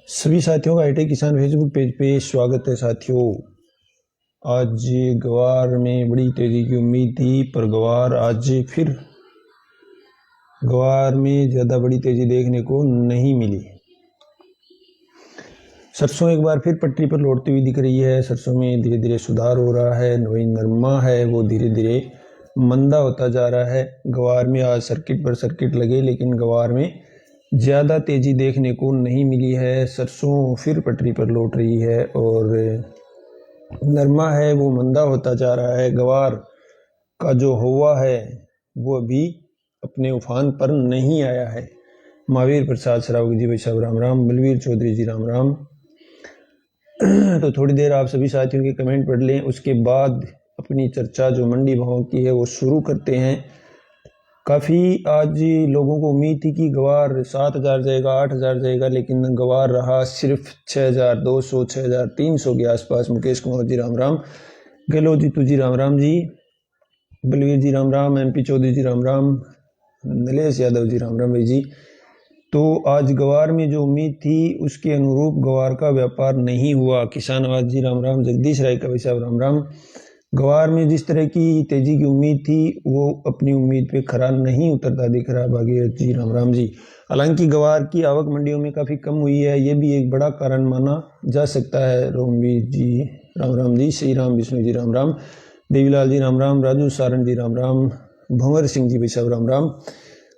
सभी साथियों का हाईटेक किसान फेसबुक पेज पे स्वागत है। साथियों, आज ग्वार में बड़ी तेजी की उम्मीद थी, पर ग्वार में ज़्यादा बड़ी तेजी देखने को नहीं मिली। सरसों एक बार फिर पटरी पर लौटती हुई दिख रही है। सरसों में धीरे धीरे सुधार हो रहा है। वही नरमा है वो धीरे धीरे मंदा होता जा रहा है। ग्वार में आज सर्किट पर सर्किट लगे, लेकिन ग्वार में ज़्यादा तेज़ी देखने को नहीं मिली है। सरसों फिर पटरी पर लौट रही है और नरमा है वो मंदा होता जा रहा है। ग्वार का जो हवा है वो अभी अपने उफान पर नहीं आया है। महावीर प्रसाद सरावगी जी भाई साहब राम राम। बलवीर चौधरी जी राम राम। तो थोड़ी देर आप सभी साथियों के कमेंट पढ़ लें, उसके बाद अपनी चर्चा जो मंडी भाव की है वो शुरू करते हैं। काफ़ी आज लोगों को उम्मीद थी कि ग्वार 7,000 जाएगा, 8,000 जाएगा, लेकिन ग्वार रहा सिर्फ 6,200 6,300 के आसपास। मुकेश कुमार जी राम राम। गहलोत जी तुझी राम राम जी। बलवीर जी राम राम। MP चौधरी जी राम राम। नलेश यादव जी राम राम भाई जी। तो आज ग्वार में जो उम्मीद थी उसके अनुरूप ग्वार का व्यापार नहीं हुआ। किसान आवाज जी राम राम। जगदीश राय का भाई साहब राम राम। ग्वार में जिस तरह की तेजी की उम्मीद थी वो अपनी उम्मीद पे खरा नहीं उतरता दिख रहा। भागीरथ जी राम राम जी। हालांकि ग्वार की आवक मंडियों में काफ़ी कम हुई है, ये भी एक बड़ा कारण माना जा सकता है। रोमवीर जी राम राम जी। श्री राम विष्णु जी राम राम। देवीलाल जी राम राम। राजू सारण जी राम राम। भंवर सिंह जी भाई साहब राम राम।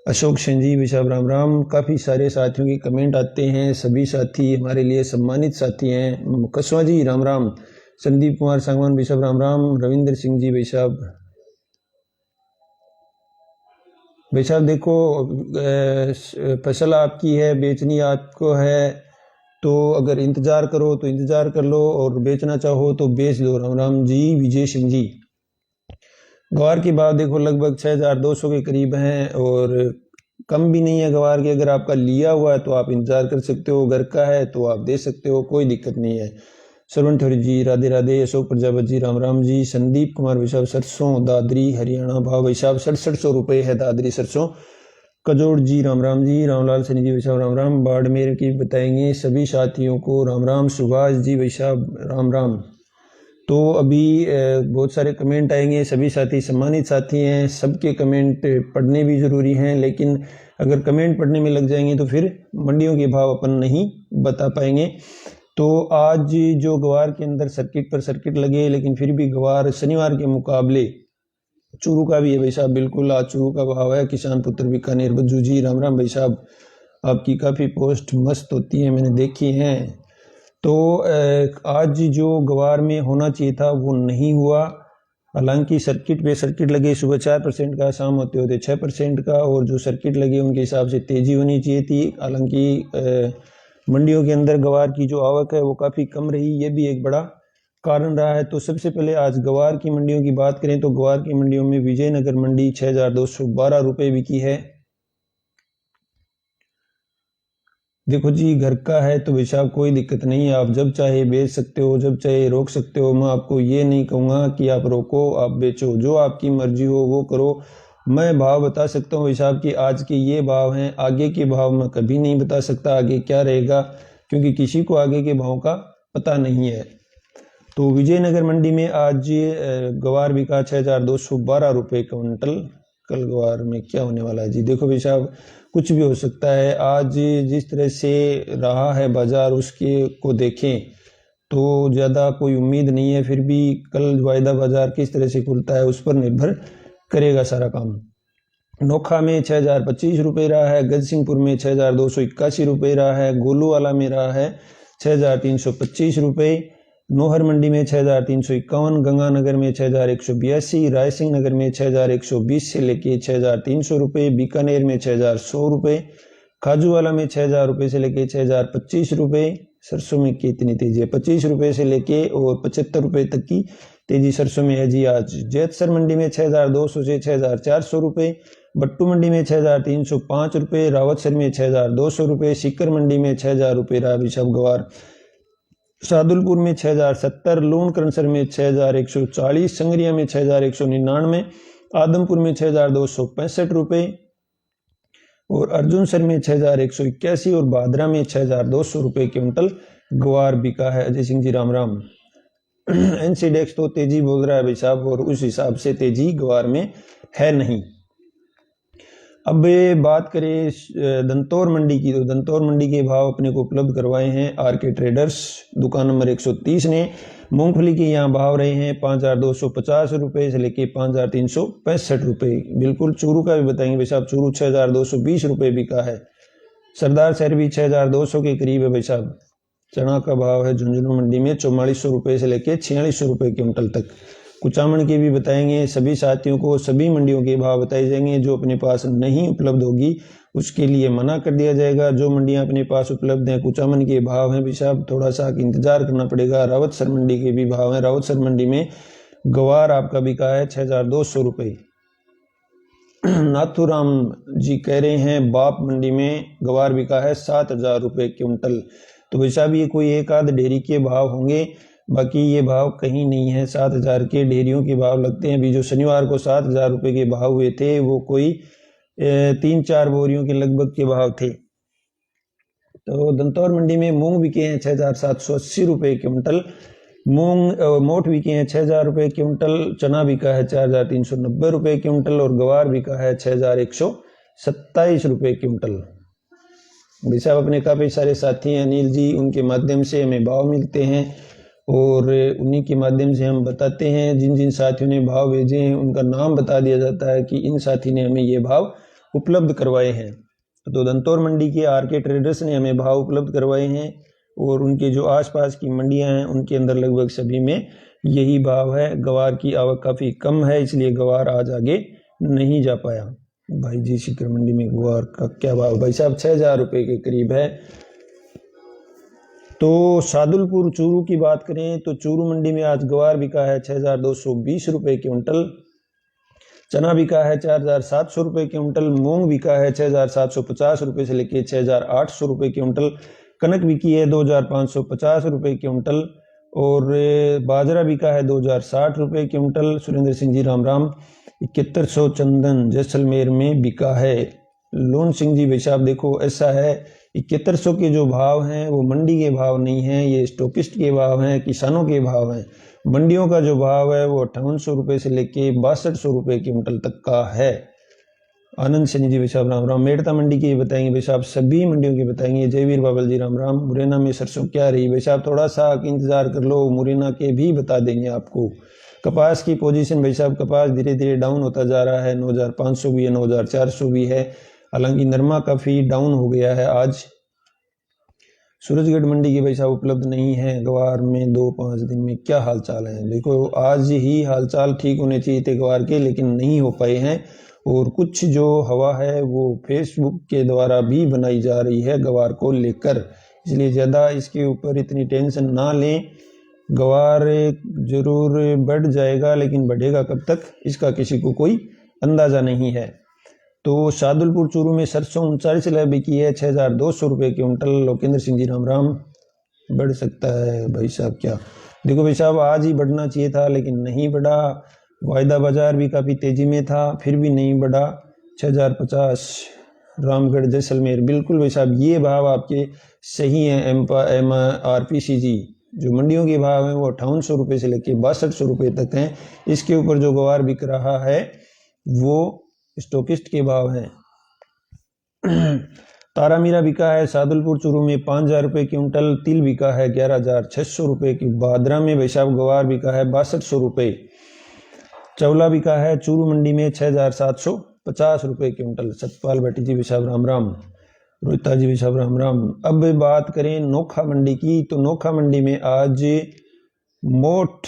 अशोक सेन जी भाई साहब राम राम। काफ़ी सारे साथियों के कमेंट आते हैं। सभी साथी हमारे लिए सम्मानित साथी हैं। कसवा जी राम राम। संदीप कुमार सांगवान भाई साहब राम राम। रविंद्र सिंह जी भाई साहब देखो, फसल आपकी है, बेचनी आपको है, तो अगर इंतजार करो तो इंतजार कर लो और बेचना चाहो तो बेच दो। राम राम जी। विजय सिंह जी। ग्वार की भाव देखो लगभग 6,200 के करीब हैं और कम भी नहीं है ग्वार के। अगर आपका लिया हुआ है तो आप इंतजार कर सकते हो, घर का है तो आप दे सकते हो, कोई दिक्कत नहीं है। श्रवण ठौरी जी राधे राधे। अशोक प्रजापति जी राम राम जी। संदीप कुमार भाई साहब सरसों दादरी हरियाणा भाव भाई साहब 6700 रुपये है दादरी सरसों। कजोड़ जी राम राम जी। रामलाल सैनी जी भाई साहब राम राम। बाड़मेर की बताएंगे सभी साथियों को राम राम। सुभाष जी भाई साहब राम राम। तो अभी बहुत सारे कमेंट आएंगे, सभी साथी सम्मानित साथी हैं, सबके कमेंट पढ़ने भी ज़रूरी हैं, लेकिन अगर कमेंट पढ़ने में लग जाएंगे तो फिर मंडियों के भाव अपन नहीं बता पाएंगे। तो आज जो ग्वार के अंदर सर्किट पर सर्किट लगे, लेकिन फिर भी ग्वार शनिवार के मुकाबले चूरू का भी है भाई साहब। बिल्कुल आज चूरू का भाव है। किसान पुत्र बीकानेर बज्जू जी राम राम भाई साहब। आपकी काफ़ी पोस्ट मस्त होती है, मैंने देखी हैं। तो आज जो ग्वार में होना चाहिए था वो नहीं हुआ। हालांकि सर्किट पे सर्किट लगे, सुबह 4% का, शाम होते होते 6% का, और जो सर्किट लगे उनके हिसाब से तेजी होनी चाहिए थी। हालांकि मंडियों के अंदर ग्वार की जो आवक है वो काफ़ी कम रही, ये भी एक बड़ा कारण रहा है। तो सबसे पहले आज ग्वार की मंडियों की बात करें तो ग्वार की मंडियों में विजयनगर मंडी 6,212 रुपये बिकी है। देखो जी, घर का है तो वैसा कोई दिक्कत नहीं है, आप जब चाहे बेच सकते हो, जब चाहे रोक सकते हो। मैं आपको ये नहीं कहूँगा कि आप रोको आप बेचो, जो आपकी मर्जी हो वो करो। मैं भाव बता सकता हूँ हिसाब की आज के ये भाव हैं, आगे के भाव मैं कभी नहीं बता सकता आगे क्या रहेगा, क्योंकि किसी को आगे के भाव का पता नहीं है। तो विजयनगर मंडी में आज ग्वार बिका 6,212 रुपये क्विंटल। कल ग्वार में क्या होने वाला है जी, देखो भाई साहब कुछ भी हो सकता है। आज जिस तरह से रहा है बाजार उसके को देखें तो ज़्यादा कोई उम्मीद नहीं है, फिर भी कल वायदा बाजार किस तरह से खुलता है उस पर निर्भर करेगा सारा काम। नोखा में 6,025 रुपये रहा है। गजसिंहपुर में 6,281 रुपये रहा है। गोलूवाला में रहा है 6,325 रुपये। नोहर मंडी में 6,351। गंगानगर में 6,182। रायसिंह नगर में 6,120 से लेके 6,300 रुपये। बीकानेर में 6,100 रुपये। खाजूवाला में 6,000 रुपये से लेके 6,025 रुपये। सरसों में कितनी तेजी है, 25 रुपये से लेके और 75 रुपये तक की तेजी सरसों में है जी आज। जैतसर मंडी में 6,200 से 6,400 रुपये। बट्टू मंडी में 6,305 रुपये। रावतसर में 6,200 रुपये। सीकर मंडी में 6,000 रुपये रहा बिशप गवार। शादुलपुर में 6,070। लूण क्रंसर में 6,140। संगरिया में 6,199। आदमपुर में 6,265 रुपये। और अर्जुनसर में 6,181 और भादरा में 6,200 रुपये क्विंटल ग्वार बिका है। अजय सिंह जी राम राम। एनसीडेक्स तो तेजी बोल रहा है भाई साहब, और उस हिसाब से तेजी ग्वार में है नहीं। अब बात करें दंतौर मंडी की, तो दंतौर मंडी के भाव अपने को उपलब्ध करवाए हैं आरके ट्रेडर्स, दुकान नंबर 130 ने। मूंगफली के यहाँ भाव रहे हैं 5,250 रुपये से लेके 5,365 रुपये। बिल्कुल चूरू का भी बताएंगे भाई साहब, चूरू 6,220 रुपये बिका है। सरदार शहर भी 6,200 के करीब है भाई साहब। चना का भाव है झुंझुनू मंडी में 4400 रुपये से लेके 4600 रुपये क्विंटल तक। कुचामन के भी बताएंगे। सभी साथियों को सभी मंडियों के भाव बताए जाएंगे। जो अपने पास नहीं उपलब्ध होगी उसके लिए मना कर दिया जाएगा। जो मंडियां अपने पास उपलब्ध हैं, कुचामन के भाव हैं भाई साहब, थोड़ा सा इंतजार करना पड़ेगा। रावतसर मंडी के भी भाव हैं। रावतसर मंडी में गवार आपका बिका है 6,200 रुपये। नाथुराम जी कह रहे हैं बाप मंडी में गवार बिका है 7,000 रुपये क्विंटल। तो भाई साहब ये कोई एक आध डेयरी के भाव होंगे, बाकी ये भाव कहीं नहीं है। 7,000 के डेयरियों के भाव लगते हैं। अभी जो शनिवार को 7,000 रुपये के भाव हुए थे वो कोई 3-4 बोरियों के लगभग के भाव थे। तो दंतौर मंडी में मूंग बिके हैं 6,780 रुपये क्विंटल। मोठ बिके हैं 6,000 रुपये क्विंटल। चना बिका है 4,390 रुपये क्विंटल और गवार बिका है 6,127 रुपये क्विंटल। भाई साहब अपने काफ़ी सारे साथी हैं अनिल जी, उनके माध्यम से हमें भाव मिलते हैं और उन्हीं के माध्यम से हम बताते हैं। जिन जिन साथियों ने भाव भेजे हैं उनका नाम बता दिया जाता है कि इन साथी ने हमें ये भाव उपलब्ध करवाए हैं। तो दंतौर मंडी के आरके ट्रेडर्स ने हमें भाव उपलब्ध करवाए हैं और उनके जो आसपास की मंडियां हैं उनके अंदर लगभग सभी में यही भाव है। गवार की आवक काफ़ी कम है, इसलिए गवार आज आगे नहीं जा पाया। भाई जी शिकर मंडी में गवार का क्या भाव भाई साहब 6,000 रुपये के करीब है। तो सादुलपुर चूरू की बात करें तो चूरू मंडी में आज गवार बिका है 6,220 रुपये क्विंटल। चना बिका है 4,700 रुपये क्विंटल। मूंग बिका है 6,750 रुपये से लेकर 6,800 रुपये क्विंटल। कनक बिकी है 2,550 रुपये क्विंटल और बाजरा बिका है 2,060 रुपये क्विंटल। सुरेंद्र सिंह जी राम राम। 7100 चंदन जैसलमेर में बिका है। लोन सिंह जी भाई साहब देखो ऐसा है 7100 के जो भाव हैं वो मंडी के भाव नहीं हैं, ये स्टॉकिस्ट के भाव हैं, किसानों के भाव हैं। मंडियों का जो भाव है वो 5800 रुपये से लेके 6200 रुपये क्विंटल तक का है। आनंद सिंह जी भाई साहब राम राम। मेड़ता मंडी के बताएंगे भाई साहब, सभी मंडियों के बताएंगे। जयवीर बाबल जी राम राम। मुरैना में सरसों क्या रही भाई साहब, थोड़ा सा इंतजार कर लो, मुरैना के भी बता देंगे आपको। कपास की पोजीशन भाई साहब, कपास धीरे धीरे डाउन होता जा रहा है। 9,500 भी है, 9,400 भी है। हालांकि नरमा काफ़ी डाउन हो गया है आज। सूरजगढ़ मंडी की भाई साहब उपलब्ध नहीं है। गवार में 2-5 दिन में क्या हाल चाल है देखो, आज ही हाल चाल ठीक होने चाहिए थे गवार के, लेकिन नहीं हो पाए हैं। और कुछ जो हवा है वो फेसबुक के द्वारा भी बनाई जा रही है गवार को लेकर, इसलिए ज़्यादा इसके ऊपर इतनी टेंशन ना लें। गवार जरूर बढ़ जाएगा, लेकिन बढ़ेगा कब तक इसका किसी को कोई अंदाज़ा नहीं है। तो शादुलपुर चूरू में सरसों 39 लाख बिकी है 6,200 रुपये क्विंटल। लोकेंद्र सिंह जी राम राम। बढ़ सकता है भाई साहब क्या, देखो भाई साहब आज ही बढ़ना चाहिए था लेकिन नहीं बढ़ा। वायदा बाजार भी काफ़ी तेज़ी में था फिर भी नहीं बढ़ा। 6,050 रामगढ़ जैसलमेर। बिल्कुल भाई साहब ये भाव आपके सही हैं। MRPCG जो मंडियों के भाव हैं वो 5800 रुपये से लेकर 6200 रुपये तक हैं। इसके ऊपर जो गवार बिक रहा है वो स्टॉकिस्ट के भाव हैं। तारा मीरा बिका है सादुलपुर चूरू में 5,000 रुपये क्विंटल। तिल बिका है 11,600 रुपये की। बादरा में भाई साहब गवार बिका है 6200 रुपये। चौला बिका है चूरू मंडी में 6,750 रुपये क्विंटल। सतपाल भट्टी जी भाई साहब राम राम। रोहिता जी भाई साहब राम राम। अब बात करें नोखा मंडी की, तो नोखा मंडी में आज मोठ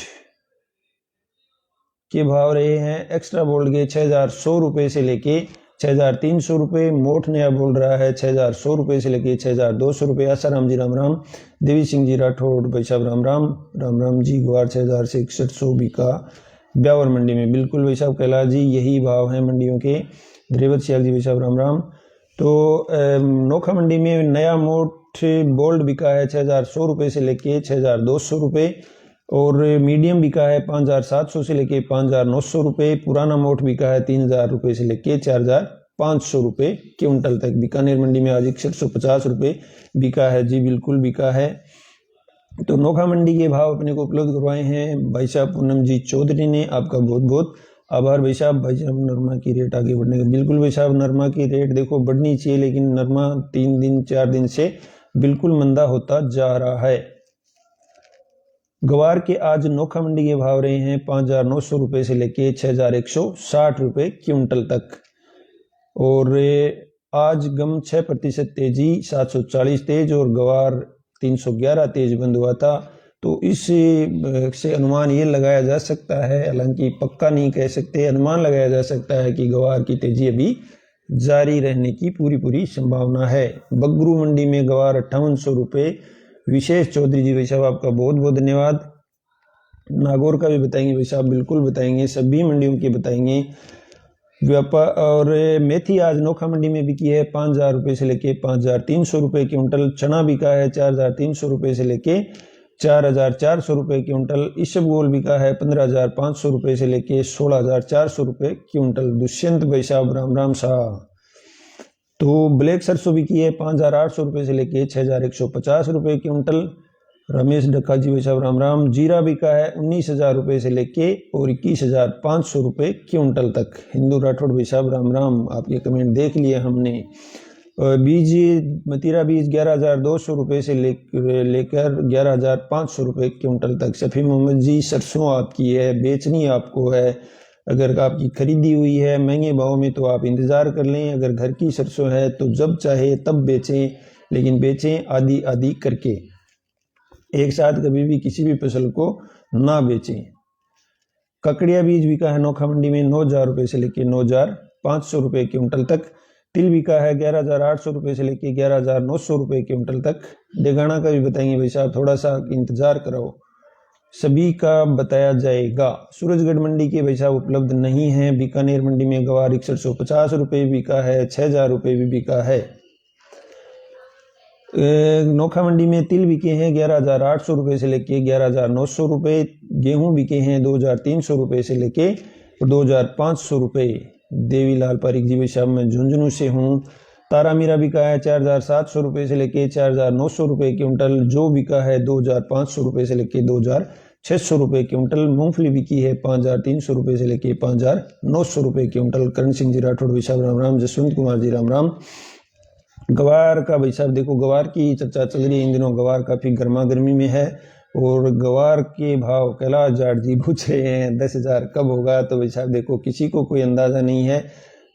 के भाव रहे हैं एक्स्ट्रा बोल्ड के 6,100 रुपये से लेके 6,300 रुपये। मोठ नया बोल रहा है 6,100 रुपये से लेके 6,200 रुपये। आसाराम जी राम राम। देवी सिंह जी राठौड़ भाई साहब राम राम। राम राम जी। ग्वार 6,000 से 6100 बिका ब्यावर मंडी में। बिल्कुल भाई साहब कैलाश जी यही भाव हैं मंडियों के। द्रेवत सियाल जी भाई साहब राम राम। तो नोखा मंडी में नया मोठ बोल्ड बिका है 6,100 रुपये से लेके 6,200 रुपये और मीडियम बिका है 5,700 से लेके 5,900 रुपये। पुराना मोठ बिका है 3,000 रुपये से लेके 4,000 500 रुपये क्विंटल तक। बीकानेर मंडी में आज 6150 रुपये बिका है। जी बिल्कुल बिका है। तो नोखा मंडी के भाव अपने को उपलब्ध करवाए हैं भाई साहब पूनम जी चौधरी ने, आपका बहुत बहुत आभार भाई साहब। नरमा की रेट आगे बढ़ने का, बिल्कुल भाई साहब नरमा की रेट देखो बढ़नी चाहिए, लेकिन नरमा 3 दिन 4 दिन से बिल्कुल मंदा होता जा रहा है। गवार के आज नोखा मंडी के भाव रहे हैं 5900 रुपये से लेके 6160 रुपये क्विंटल तक। और आज गम 6% तेजी 740 तेज और गवार 311 तेज बंद हुआ था। तो इस से अनुमान ये लगाया जा सकता है, हालांकि पक्का नहीं कह सकते, अनुमान लगाया जा सकता है कि गवार की तेजी अभी जारी रहने की पूरी संभावना है। बगरू मंडी में गवार 5800 रुपये। विशेष चौधरी जी भाई साहब आपका बहुत बहुत धन्यवाद। नागौर का भी बताएंगे भाई साहब, बिल्कुल बताएंगे, सभी मंडियों के बताएंगे। व्यापार और मेथी आज नोखा मंडी में बिकी है 5000 रुपये से लेके 5300 रुपये क्विंटल। चना बिका है 4300 रुपये से लेके 4400 रुपये क्विंटल। इसबगोल बिका है 15500 रुपये से लेके 16400 रुपये क्विंटल। दुष्यंत भाई साहब राम राम साहब। तो ब्लैक सरसों बिकी है 5800 रुपये से लेके 6150 रुपये क्विंटल। रमेश डक्का जी भाई साहब राम राम। जीरा बिका है 19000 रुपये से लेके और 21500 रुपये क्विंटल तक। हिंदू राठौड़ भाई साहब राम राम, आपके कमेंट देख लिए हमने। बीज मतीरा बीज 11200 रुपये से लेकर 11500 रुपये क्विंटल तक। शफी मोहम्मद जी सरसों आपकी है, बेचनी आपको है। अगर आपकी खरीदी हुई है महंगे भाव में तो आप इंतज़ार कर लें, अगर घर की सरसों है तो जब चाहे तब बेचें, लेकिन बेचें आधी आधी करके, एक साथ कभी भी किसी भी फसल को ना बेचें। ककड़िया बीज बिका है नोखा मंडी में 9000 रुपये से लेकर 9500 रुपये क्विंटल तक। तिल बिका है 11800 रुपये से लेकर 11900 रुपये क्विंटल तक। डेगाना का भी बताएंगे भाई साहब, थोड़ा सा इंतजार कराओ, सभी का बताया जाएगा। सूरजगढ़ मंडी के भाई साहब उपलब्ध नहीं है। बीकानेर मंडी में गवार 6150 रुपये बिका है, 6000 रुपये भी बिका है। नोखा मंडी में तिल बिके हैं 11800 रुपये से लेके 11900 रुपये। गेहूं बिके हैं 2300 रुपये से लेके 2500 रुपये। देवीलाल पारिक जी भाई साहब मैं झुंझुनू से हूँ। तारा मीरा बिका है 4700 रुपये से लेके 4900 रुपये क्विंटल। जो बिका है 2500 रुपये से लेके 2600 रुपये क्विंटल। मूंगफली बिकी है 5300 रुपये से लेके 5900 रुपये क्विंटल। करण सिंह जी राठौड़ भाई साहब राम राम। जसवंत कुमार जी राम राम। गवार का भाई साहब देखो, गवार की चर्चा चल रही है इन दिनों, गवार काफ़ी गर्मा गर्मी में है। और गवार के भाव कैलाश जाट जी पूछ रहे हैं 10,000 कब होगा। तो भाई साहब देखो, किसी को कोई अंदाज़ा नहीं है,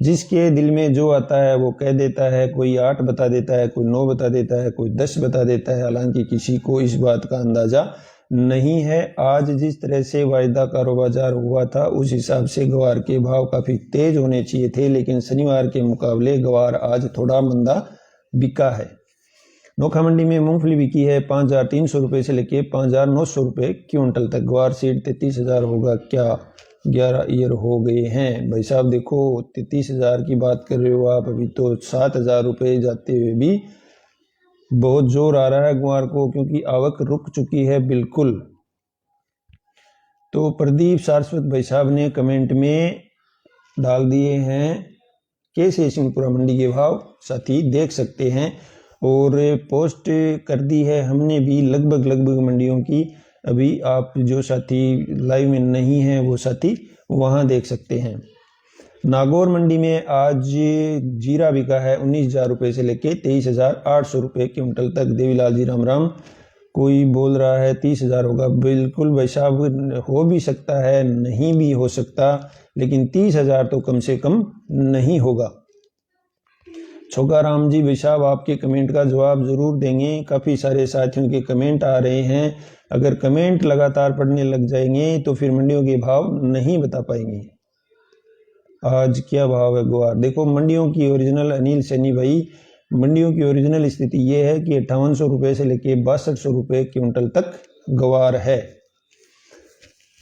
जिसके दिल में जो आता है वो कह देता है। कोई 8 बता देता है, कोई 9 बता देता है, कोई 10 बता देता है, हालांकि किसी को इस बात का अंदाज़ा नहीं है। आज जिस तरह से वायदा कारोबार हुआ था उस हिसाब से गवार के भाव काफ़ी तेज होने चाहिए थे, लेकिन शनिवार के मुकाबले गवार आज थोड़ा मंदा बिका है। नोखा मंडी में मूंगफली बिकी है 5300 रुपये से लेके 5900 रुपये क्विंटल तक। गवार सीड 33000 होगा क्या? 11 ईयर हो गए हैं भाई साहब। देखो 33000 की बात कर रहे हो आप, अभी तो 7000 रुपये जाते हुए भी बहुत जोर आ रहा है ग्वार को, क्योंकि आवक रुक चुकी है बिल्कुल। तो प्रदीप सारस्वत भाई साहब ने कमेंट में डाल दिए हैं कैसे सिंहपुरा मंडी के भाव, साथी देख सकते हैं। और पोस्ट कर दी है हमने भी लगभग मंडियों की। अभी आप जो साथी लाइव में नहीं हैं वो साथी वहां देख सकते हैं। नागौर मंडी में आज जीरा बिका है 19000 रुपये से लेके 23800 रुपये क्विंटल तक। देवीलाल जी राम राम। कोई बोल रहा है 30000 होगा, बिल्कुल भाई साहब हो भी सकता है, नहीं भी हो सकता, लेकिन 30000 तो कम से कम नहीं होगा। छोका राम जी भाई साहब आपके कमेंट का जवाब जरूर देंगे। काफ़ी सारे साथियों के कमेंट आ रहे हैं, अगर कमेंट लगातार पढ़ने लग जाएंगे तो फिर मंडियों के भाव नहीं बता पाएंगे। आज क्या भाव है ग्वार? देखो मंडियों की ओरिजिनल अनिल सैनी भाई, मंडियों की ओरिजिनल स्थिति ये है कि 5800 रुपये से लेके 6200 रुपये क्विंटल तक गवार है।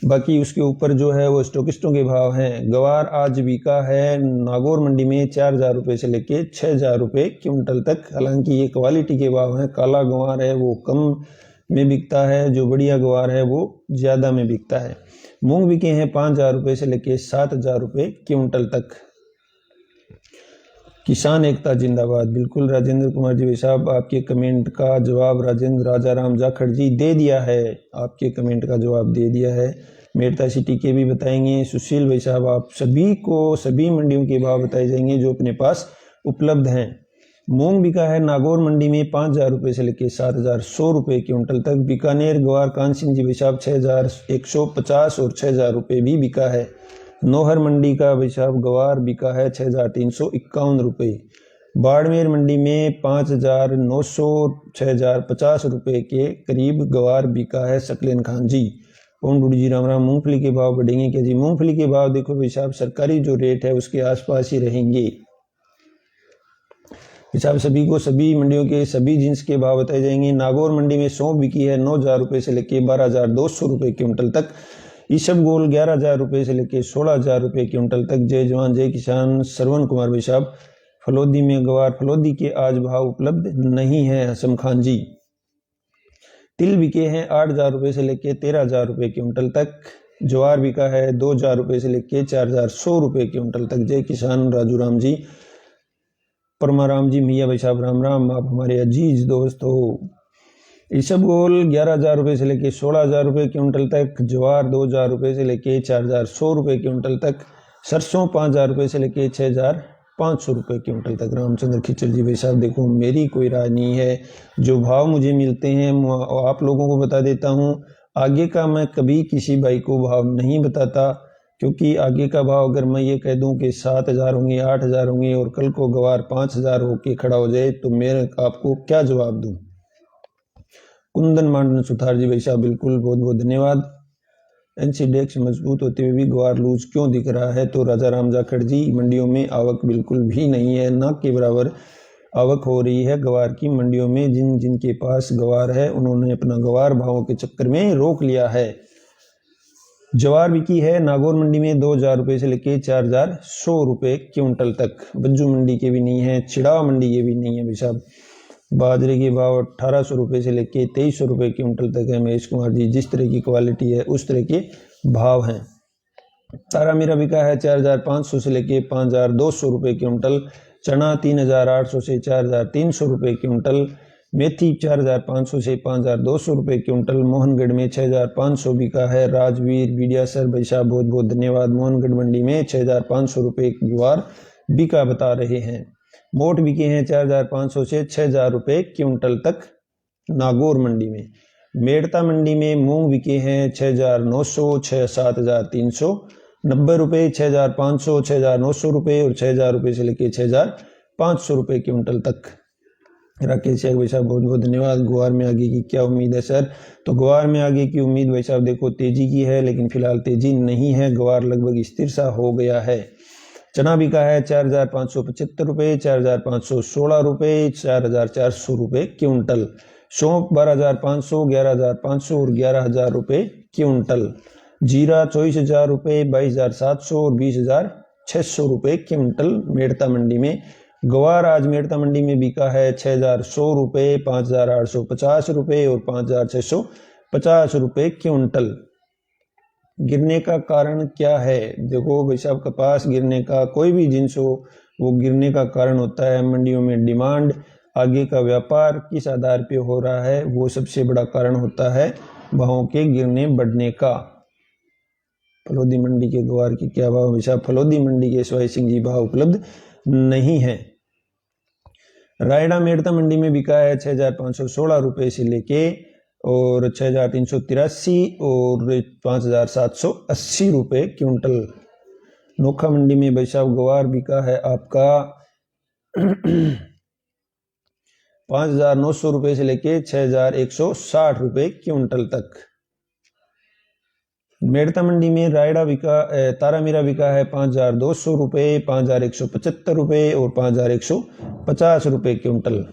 बाकी उसके ऊपर जो है वो स्टॉकिस्टों के भाव हैं। गवार आज बिका है नागौर मंडी में 4000 रुपये से लेके 6000 रुपये क्विंटल तक। हालांकि ये क्वालिटी के भाव हैं, काला गवार है वो कम में बिकता है, जो बढ़िया गवार है वो ज़्यादा में बिकता है। मूंग बिके हैं 5000 रुपये से लेके 7000 रुपये क्विंटल तक। किसान एकता जिंदाबाद। बिल्कुल राजेंद्र कुमार जी भाई साहब, आपके कमेंट का जवाब राजेंद्र राजा राम जाखड़ जी दे दिया है, आपके कमेंट का जवाब दे दिया है। मेड़ता सिटी के भी बताएंगे। सुशील भाई साहब, आप सभी को सभी मंडियों के भाव बताए जाएंगे जो अपने पास उपलब्ध हैं। मूंग बिका है नागौर मंडी में 5,000 रुपये से लेकर 7,100 रुपये क्विंटल तक। बीकानेर गवार कान सिंह जी भाई साहब 6,150 और 6,000 रुपये भी बिका है। नौहर मंडी का भाई साहब गवार बिका है 6,351 रुपये। बाड़मेर मंडी में 5,900 6,050 रुपये के करीब गवार बिका है। सकलेन खान जी। ओम डूडी जी राम राम। मूंगफली के भाव बढ़ेंगे क्या जी? मूंगफली के भाव देखो भाई साहब, सरकारी जो रेट है उसके आसपास ही रहेंगे। हिसाब सभी को सभी मंडियों के सभी जिन्स के भाव बताए जाएंगे। नागौर मंडी में सौंफ बिकी है 9,000 रुपये से लेकर 12,200 रुपये क्विंटल तक। ईसबगोल 11,000 रुपये से लेकर 16,000 रुपये क्विंटल तक। जय जवान जय किसान श्रवण कुमार भाई साहब। फलोदी में गवार फलोदी के आज भाव उपलब्ध नहीं है। हसम खान जी। तिल बिके हैं 8,000 रुपये से लेकर 13,000 रुपये क्विंटल तक। ज्वार बिका है 2,000 रुपये से लेकर 4,100 रुपये क्विंटल तक। जय किसान राजू राम जी। परमाराम जी मियाँ भाई साहब राम राम, आप हमारे अजीज दोस्त हो। ईसबगोल 11,000 रुपये से लेकर 16,000 रुपये क्विंटल तक। ज्वार 2,000 रुपये से लेकर 4,100 रुपये क्विंटल तक। सरसों 5,000 रुपये से लेकर 6,500 रुपये क्विंटल तक। रामचंद्र खिचड़ जी भाई साहब, देखो मेरी कोई राय नहीं है, जो भाव मुझे मिलते हैं आप लोगों को बता देता हूँ। आगे का मैं कभी किसी भाई को भाव नहीं बताता, क्योंकि आगे का भाव अगर मैं ये कह दूं कि 7,000 होंगे 8,000 होंगे और कल को गवार 5,000 होके खड़ा हो जाए तो मैं आपको क्या जवाब दूं। कुंदन मांडन सुथार जी भाई साहब, बिल्कुल बहुत बहुत धन्यवाद। एनसीडेक्स मजबूत होते हुए भी गवार लूज क्यों दिख रहा है? तो राजा राम जाखड़ जी, मंडियों में आवक बिल्कुल भी नहीं है, ना के बराबर आवक हो रही है गवार की मंडियों में। जिनके पास गवार है उन्होंने अपना गवार भावों के चक्कर में रोक लिया है। ज्वार बिकी है नागौर मंडी में 2,000 रुपये से लेकर 4,100 रुपये क्विंटल तक। बज्जू मंडी के भी नहीं है, छिड़ावा मंडी के भी नहीं है भाई साहब। बाजरे के भाव 1,800 रुपये से लेकर 2,300 रुपये क्विंटल तक है। महेश कुमार जी, जिस तरह की क्वालिटी है उस तरह के भाव हैं। तारा मीरा बिका है 4,500 से लेकर 5,200 रुपये क्विंटल। चना 3,800 से 4,300 रुपये क्विंटल। मेथी 4,500 से 5,200 रुपये क्विंटल। मोहनगढ़ में 6,500 बिका है। राजवीर बीडिया सर भाई साहब, बहुत बहुत धन्यवाद। मोहनगढ़ मंडी में 6,500 रुपये ज्वार बिका बता रहे हैं। मोट बिके हैं 4,500 से 6,000 रुपये क्विंटल तक नागौर मंडी में। मेड़ता मंडी में मूंग बिके हैं 6,900 7,390 रुपये, 6,500 6,900 रुपये और 6,000 रुपये से लेकर 6,500 रुपये क्विंटल तक। राकेश शेख भाई साहब, बहुत बहुत धन्यवाद। ग्वार में आगे की क्या उम्मीद है सर? तो ग्वार में आगे की उम्मीद भाई साहब देखो तेजी की है, लेकिन फिलहाल तेजी नहीं है, ग्वार लगभग स्थिर सा हो गया है। चना बिका है 4,575 रुपये, 4,516 रुपये, 4,400 रुपये क्विंटल। सौंफ 12,500, 11,500 और 11,000 रुपये क्विंटल। जीरा 24,000 रुपये, 22,700 और 20,600 रुपये क्विंटल मेड़ता मंडी में। गवार आज मेड़ता मंडी में बिका है 6,100 रुपये, 5,850 रुपये और 5,650 रुपये क्विंटल। गिरने का कारण क्या है? देखो भाई साहब, कपास गिरने का कोई भी जिन्स हो वो गिरने का कारण होता है मंडियों में डिमांड। आगे का व्यापार किस आधार पे हो रहा है वो सबसे बड़ा कारण होता है भावों के गिरने बढ़ने का। फलोदी मंडी के ग्वार के क्या भाव? भाई साहब फलोदी मंडी के स्वाई सिंह जी भाव उपलब्ध नहीं है। रायडा मेड़ता मंडी में बिका है 6,516 रुपये से लेके और 6,383 और 5,780 रुपये क्विंटल। नोखा मंडी में भाई साहब गवार बिका है आपका 5,900 रुपये से लेके 6,160 रुपये क्विंटल तक। मेड़ता मंडी में रायडा बिका तारा मीरा बिका है 5,200 रुपये, 5,175 रुपये और 5,150 रुपये क्विंटल।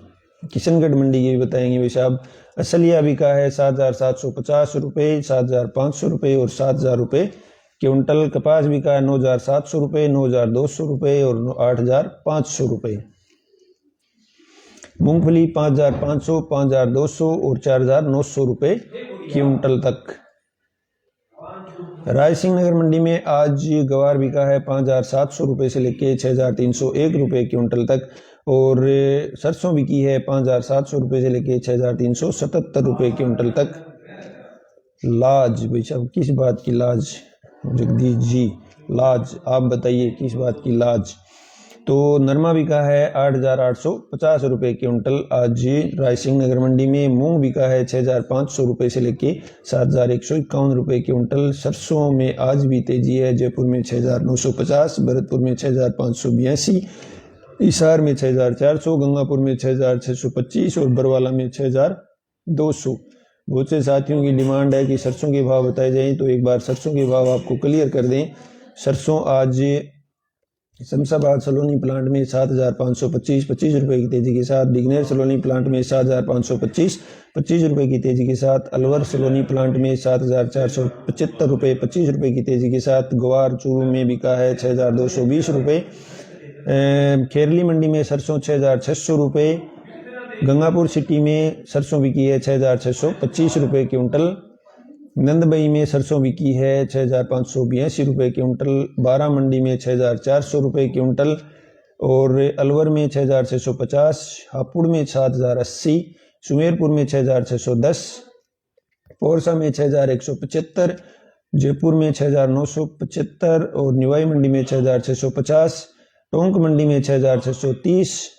किशनगढ़ मंडी के भी बताएंगे भाई साहब। असलिया बिका है 7,750 रुपये, 7,500 रुपये और 7,000 रुपये क्विंटल। कपास बिका है 9,700 रुपये, 9,200 रुपये और 8,500 रुपये। मूंगफली 5,500, 5,200 और 4,900 रुपये क्विंटल तक। रायसिंह नगर मंडी में आज गवार बिका है 5,700 रुपये से लेके 6,301 रुपये क्विंटल तक, और सरसों बिकी है 5,700 रुपये से लेके 6,377 रुपये क्विंटल तक। लाज भाई साहब, किस बात की लाज जगदीश जी? लाज आप बताइए किस बात की लाज? तो नरमा बिका है 8,850 रुपये क्विंटल आज रायसिंह नगर मंडी में। मूंग बिका है 6,500 रुपये से लेके 7,151 रुपये क्विंटल। सरसों में आज भी तेजी है, जयपुर में 6,950, भरतपुर में 6,582, हिसार में 6,400, गंगापुर में 6,625 और बरवाला में 6,200। बहुत से साथियों की डिमांड है कि सरसों के भाव बताए जाएं, तो एक बार सरसों के भाव आपको क्लियर कर दें। सरसों आज शमशाबाद सलोनी प्लांट में 7,525 रुपये की तेजी के साथ, दिग्नेर सलोनी प्लांट में 7,525 रुपये की तेजी के साथ, अलवर सलोनी प्लांट में 7,475 रुपये 25 रुपये की तेजी के साथ, ग्वार चूरू में बिका है 6,220 रुपये। खेरली मंडी में सरसों 6,600 रुपये। गंगापुर सिटी में सरसों बिकी है 6,625 रुपये क्विंटल। नंदबई में सरसों बिकी है 6,582 रुपये क्विंटल। बारा मंडी में 6,400 रुपये क्विंटल, और अलवर में 6,650, हापुड़ में 7,080, सुमेरपुर में 6,610, पोरसा में 6,175, जयपुर में 6,975 और निवाई मंडी में 6,650, टोंक मंडी में 6,630,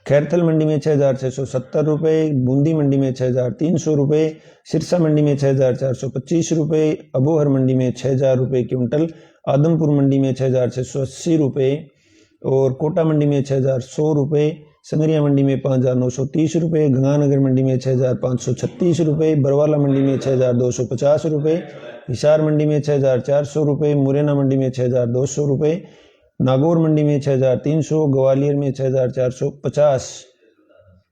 खैरथल मंडी में 6,670 रुपये, बूंदी मंडी में 6,300 रुपये, सिरसा मंडी में 6,425 रुपये, अबोहर मंडी में 6,000 रुपये क्विंटल, आदमपुर मंडी में 6,680 रुपये और कोटा मंडी में 6,100 रुपये, संगरिया मंडी में 5,930 रुपये, गंगानगर मंडी में 6,536 रुपये, बरवाला मंडी में 6,250 रुपये, हिसार मंडी में 6,400 रुपये, मुरैना मंडी में 6,200 रुपये, नागौर मंडी में 6,300, ग्वालियर में 6,450,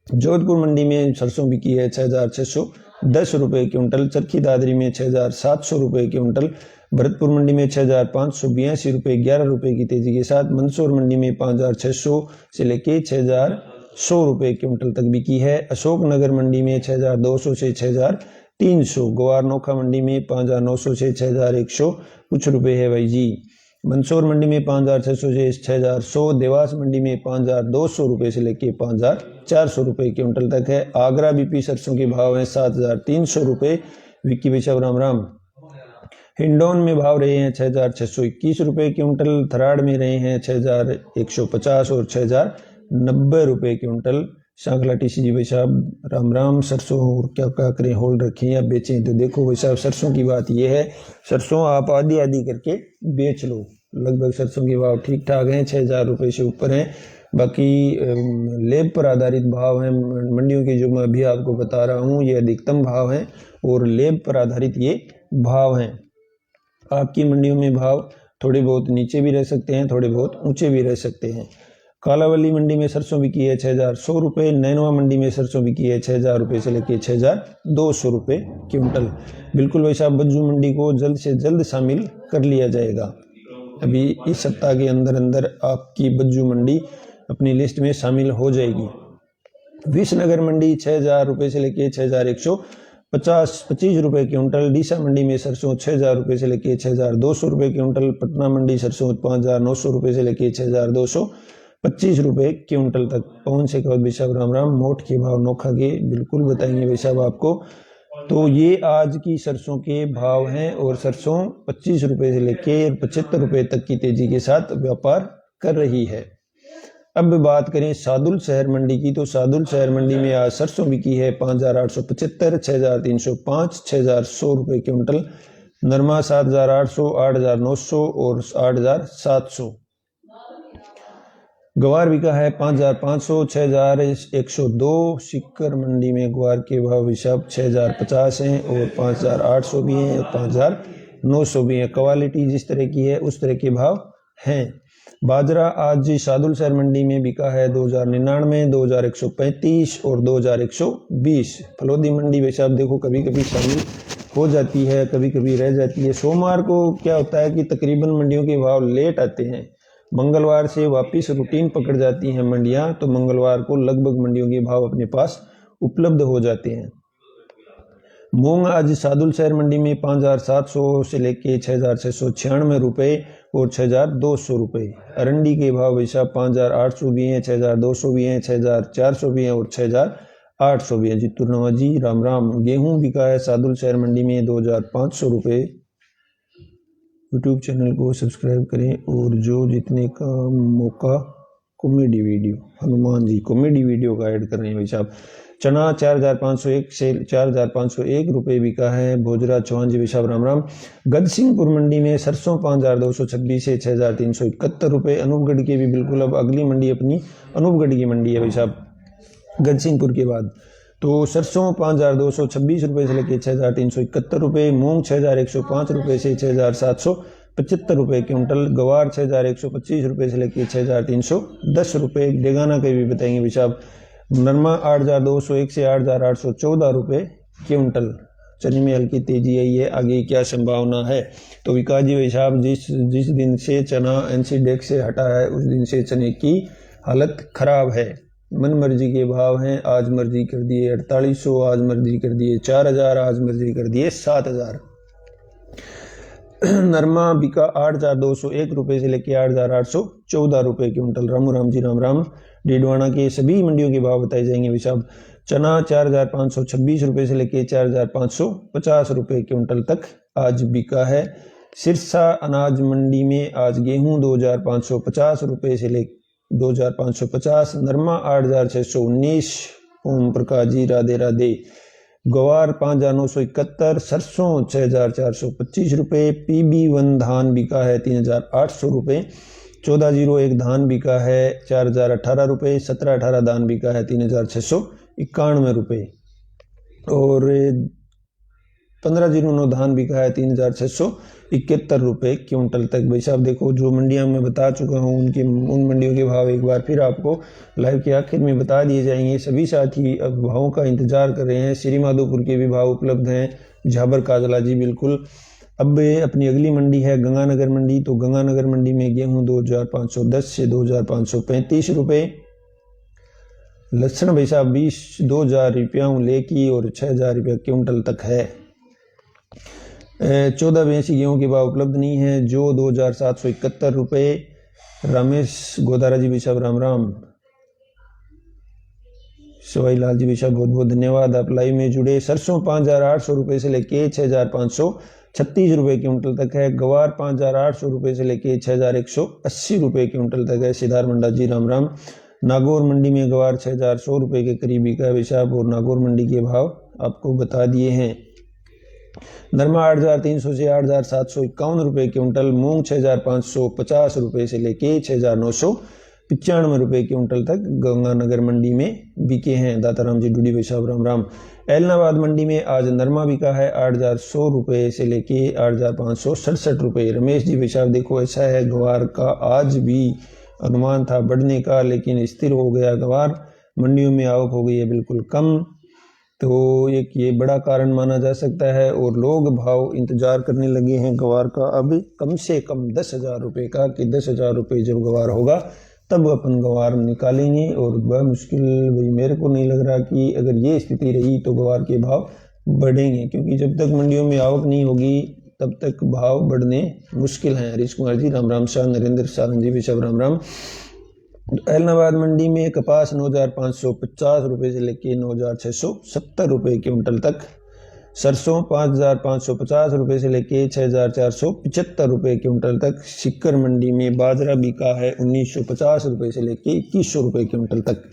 जोधपुर मंडी में सरसों बिकी है 6,610 रुपये क्विंटल, चरखी दादरी में 6,700 रुपये क्विंटल, भरतपुर मंडी में 6,582 रुपये 11 रुपये की तेजी के साथ, मंदसौर मंडी में 5,600 से लेके 6,100 रुपये क्विंटल तक बिकी है। अशोकनगर मंडी में 6,200 से 6,300, ग्वार नोखा मंडी में 5,900 से 6,100 कुछ रुपये है भाई जी। मंदसौर मंडी में 5,600 से 6,100, देवास मंडी में 5,200 रुपये से लेके 5,400 रुपये क्विंटल तक है। आगरा बीपी सरसों के भाव हैं 7,300 रुपये। विक्की बिशव राम राम। हिंडौन में भाव रहे हैं 6,621 रुपये क्विंटल, थराड़ में रहे हैं 6,150 और 6,090 रुपये क्विंटल। शांखला टीसी भाई साहब राम राम। सरसों और क्या क्या करें, होल्ड रखें या बेचें? तो देखो भाई साहब, सरसों की बात यह है, सरसों आप आधी आधी करके बेच लो। लगभग सरसों के भाव ठीक ठाक हैं, 6,000 रुपये से ऊपर हैं। बाकी लेब पर आधारित भाव हैं मंडियों के, जो मैं अभी आपको बता रहा हूँ ये अधिकतम भाव हैं और लेब पर आधारित ये भाव हैं। आपकी मंडियों में भाव थोड़े बहुत नीचे भी रह सकते हैं, थोड़े बहुत ऊंचे भी रह सकते हैं। कालावली मंडी में सरसों बिकी है 6,100 रुपये, नैनवा मंडी में सरसों बिकी है 6,000 रुपये से लेके 6,200 रुपये क्विंटल। बिल्कुल वैसा बज्जू मंडी को जल्द से जल्द शामिल कर लिया जाएगा। अभी इस सप्ताह के अंदर अंदर आपकी बज्जू मंडी अपनी लिस्ट में शामिल हो जाएगी। विसनगर मंडी 6,000 रुपये से लेके 6,125 रुपये क्विंटल। डीसा मंडी में सरसों 6,000 रुपये से लेके 6,200 रुपये क्विंटल। पटना मंडी सरसों 5,900 रुपये से लेके 6,225 रुपये क्विंटल तक। पवन से कवच भाई साहब राम राम। मोट के भाव नोखा के बिल्कुल बताएंगे भाई साहब आपको। तो ये आज की सरसों के भाव हैं और सरसों 25 रुपये से लेके 75 रुपये तक की तेजी के साथ व्यापार कर रही है। अब बात करें सादुल शहर मंडी की, तो सादुल शहर मंडी में आज सरसों बिकी है 5,875, 6,305, 6,100 रुपये क्विंटल। नरमा 7,800, 8,900 और 8,700। ग्वार बिका है 5,500, 6,102। सिक्कर मंडी में ग्वार के भाव हिसाब 6,050 हैं और 5,800 भी हैं और 5,900 भी हैं। क्वालिटी जिस तरह की है उस तरह के भाव हैं। बाजरा आज सादुल शहर मंडी में बिका है 2,099, 2,135 और 2,120। फलोदी मंडी वैसे आप देखो कभी कभी शामिल हो जाती है, कभी कभी रह जाती है। सोमवार को क्या होता है कि तकरीबन मंडियों के भाव लेट आते हैं, मंगलवार से वापस रूटीन पकड़ जाती हैं मंडियां, तो मंगलवार को लगभग मंडियों के भाव अपने पास उपलब्ध हो जाते हैं। मूंग आज सादुल शहर मंडी में 5,700 से लेके 6,696 रुपये और 6,200 रुपये। अरंडी के भाव भाई साहब 5,800 भी हैं, 6,200 भी हैं, 6,400 भी हैं और 6,800 भी हैं। जी तुर्नवा जी राम राम। गेहूं बिका है सादुल शहर मंडी में 2,500 रुपये। यूट्यूब चैनल को सब्सक्राइब करें और जो जीतने का मौका comedy video, Hanuman ji comedy video का ऐड कर रहे हैं भाई साहब। चना 4,501 से 4,501 रुपये बिका है। भोजरा चौहान जी भाई साहब राम राम। गदसिंहपुर मंडी में सरसों 5,226 से 6,371 रुपये। अनूपगढ़ की भी बिल्कुल अब अगली मंडी अपनी अनूपगढ़ की मंडी है भाई साहब गदसिंहपुर के बाद। तो सरसों 5,226 रुपये से लेकर 6,371 रुपये। मूंग 6,105 रुपये से 6,775 रुपये क्विंटल। गवार 6,125 रुपये से लेकर 6,310 रुपये। डेगाना के भी बताएंगे भाई साहब। नरमा 8,201 से 8,814 रुपये क्विंटल। चने में हल्की तेजी आई है, आगे क्या संभावना है? तो विकास जी भाई साहब जिस दिन से चना एनसीडेक्स से हटा है उस दिन से चने की हालत खराब है। मन मर्जी के भाव हैं। आज मर्जी कर दिए 4,800, आज मर्जी कर दिए 4,000, आज मर्जी कर दिए 7,000। नरमा बिका 8,201 रुपये से लेकर 8,814 रुपये क्विंटल। रामू राम जी राम राम। डीडवाना के सभी मंडियों के भाव बताए जाएंगे भाई साहब। चना 4,526 रुपये से लेकर 4,550 रुपये क्विंटल तक आज बिका है। सिरसा अनाज मंडी में आज गेहूं 2,550 रुपये से लेकर 2,550। नरमा 8,619। ओम प्रकाश जी राधे राधे। गवार 5,971। सरसों 6,425 रुपये। PB1 धान बिका है 3,800 रुपये। 1401 धान बिका है 4,018 रुपये। 1718 धान बिका है 3,691 रुपये और 1509 धान बिका है 3,671 रुपये क्विंटल तक। भाई साहब देखो जो मंडियां मैं बता चुका हूं उन मंडियों के भाव एक बार फिर आपको लाइव के आखिर में बता दिए जाएंगे। सभी साथी अब भावों का इंतजार कर रहे हैं। श्री माधोपुर के भी भाव उपलब्ध हैं। झाबर काजला जी बिल्कुल। अब अपनी अगली मंडी है गंगानगर मंडी। तो गंगानगर मंडी में गेहूं 2,510 से 2,535 रुपये। लहसुन भाई साहब 2,000 रुपया लेकी और 6,000 रुपया क्विंटल तक है। 1482 गेहूं के भाव उपलब्ध नहीं है। जो 2,771 रुपये। रमेश गोदारा जी भाई साहब राम राम। सवाई लाल जी भाई साहब बहुत बहुत धन्यवाद आप लाइव में जुड़े। सरसों 5,800 रुपये से लेके 6,536 रुपये क्विंटल तक है। गवार 5,800 रुपये से लेके 6,180 रुपये क्विंटल तक है। सिद्धार मंडा जी राम राम। नागौर मंडी में गवार 6,100 रुपये के करीब बिका है भाई साहब और नागौर मंडी के भाव आपको बता दिए हैं। नरमा 8,300 से 8,751 रुपये क्विंटल। मूंग 6,550 रुपये से लेके 6,995 रुपये क्विंटल तक गंगानगर मंडी में बिके हैं। दाताराम जी डूडी भाई साहब राम राम। एलनाबाद मंडी में आज नरमा बिका है 8,100 रुपये से लेके 8,567 रुपये। रमेश जी भाई साहब देखो ऐसा है गवार का आज भी अनुमान था बढ़ने का लेकिन स्थिर हो गया। गवार मंडियों में आवक हो गई है बिल्कुल कम। तो एक ये बड़ा कारण माना जा सकता है और लोग भाव इंतजार करने लगे हैं गवार का अब कम से कम 10,000 रुपये का कि 10,000 रुपये जब गवार होगा तब अपन गवार निकालेंगे। और बड़ा मुश्किल भाई मेरे को नहीं लग रहा कि अगर ये स्थिति रही तो गवार के भाव बढ़ेंगे क्योंकि जब तक मंडियों में आवक नहीं होगी तब तक भाव बढ़ने मुश्किल हैं। हरीश कुमार जी राम राम। शाह नरेंद्र सारंग जी भी सब राम राम। एलनाबाद मंडी में कपास 9,550 रुपये से लेके 9,670 रुपये क्विंटल तक। सरसों 5,550 रुपये से लेके 6,475 रुपये क्विंटल तक। सिक्कर मंडी में बाजरा बिका है 1,950 रुपये से लेके 2,100 रुपये क्विंटल तक।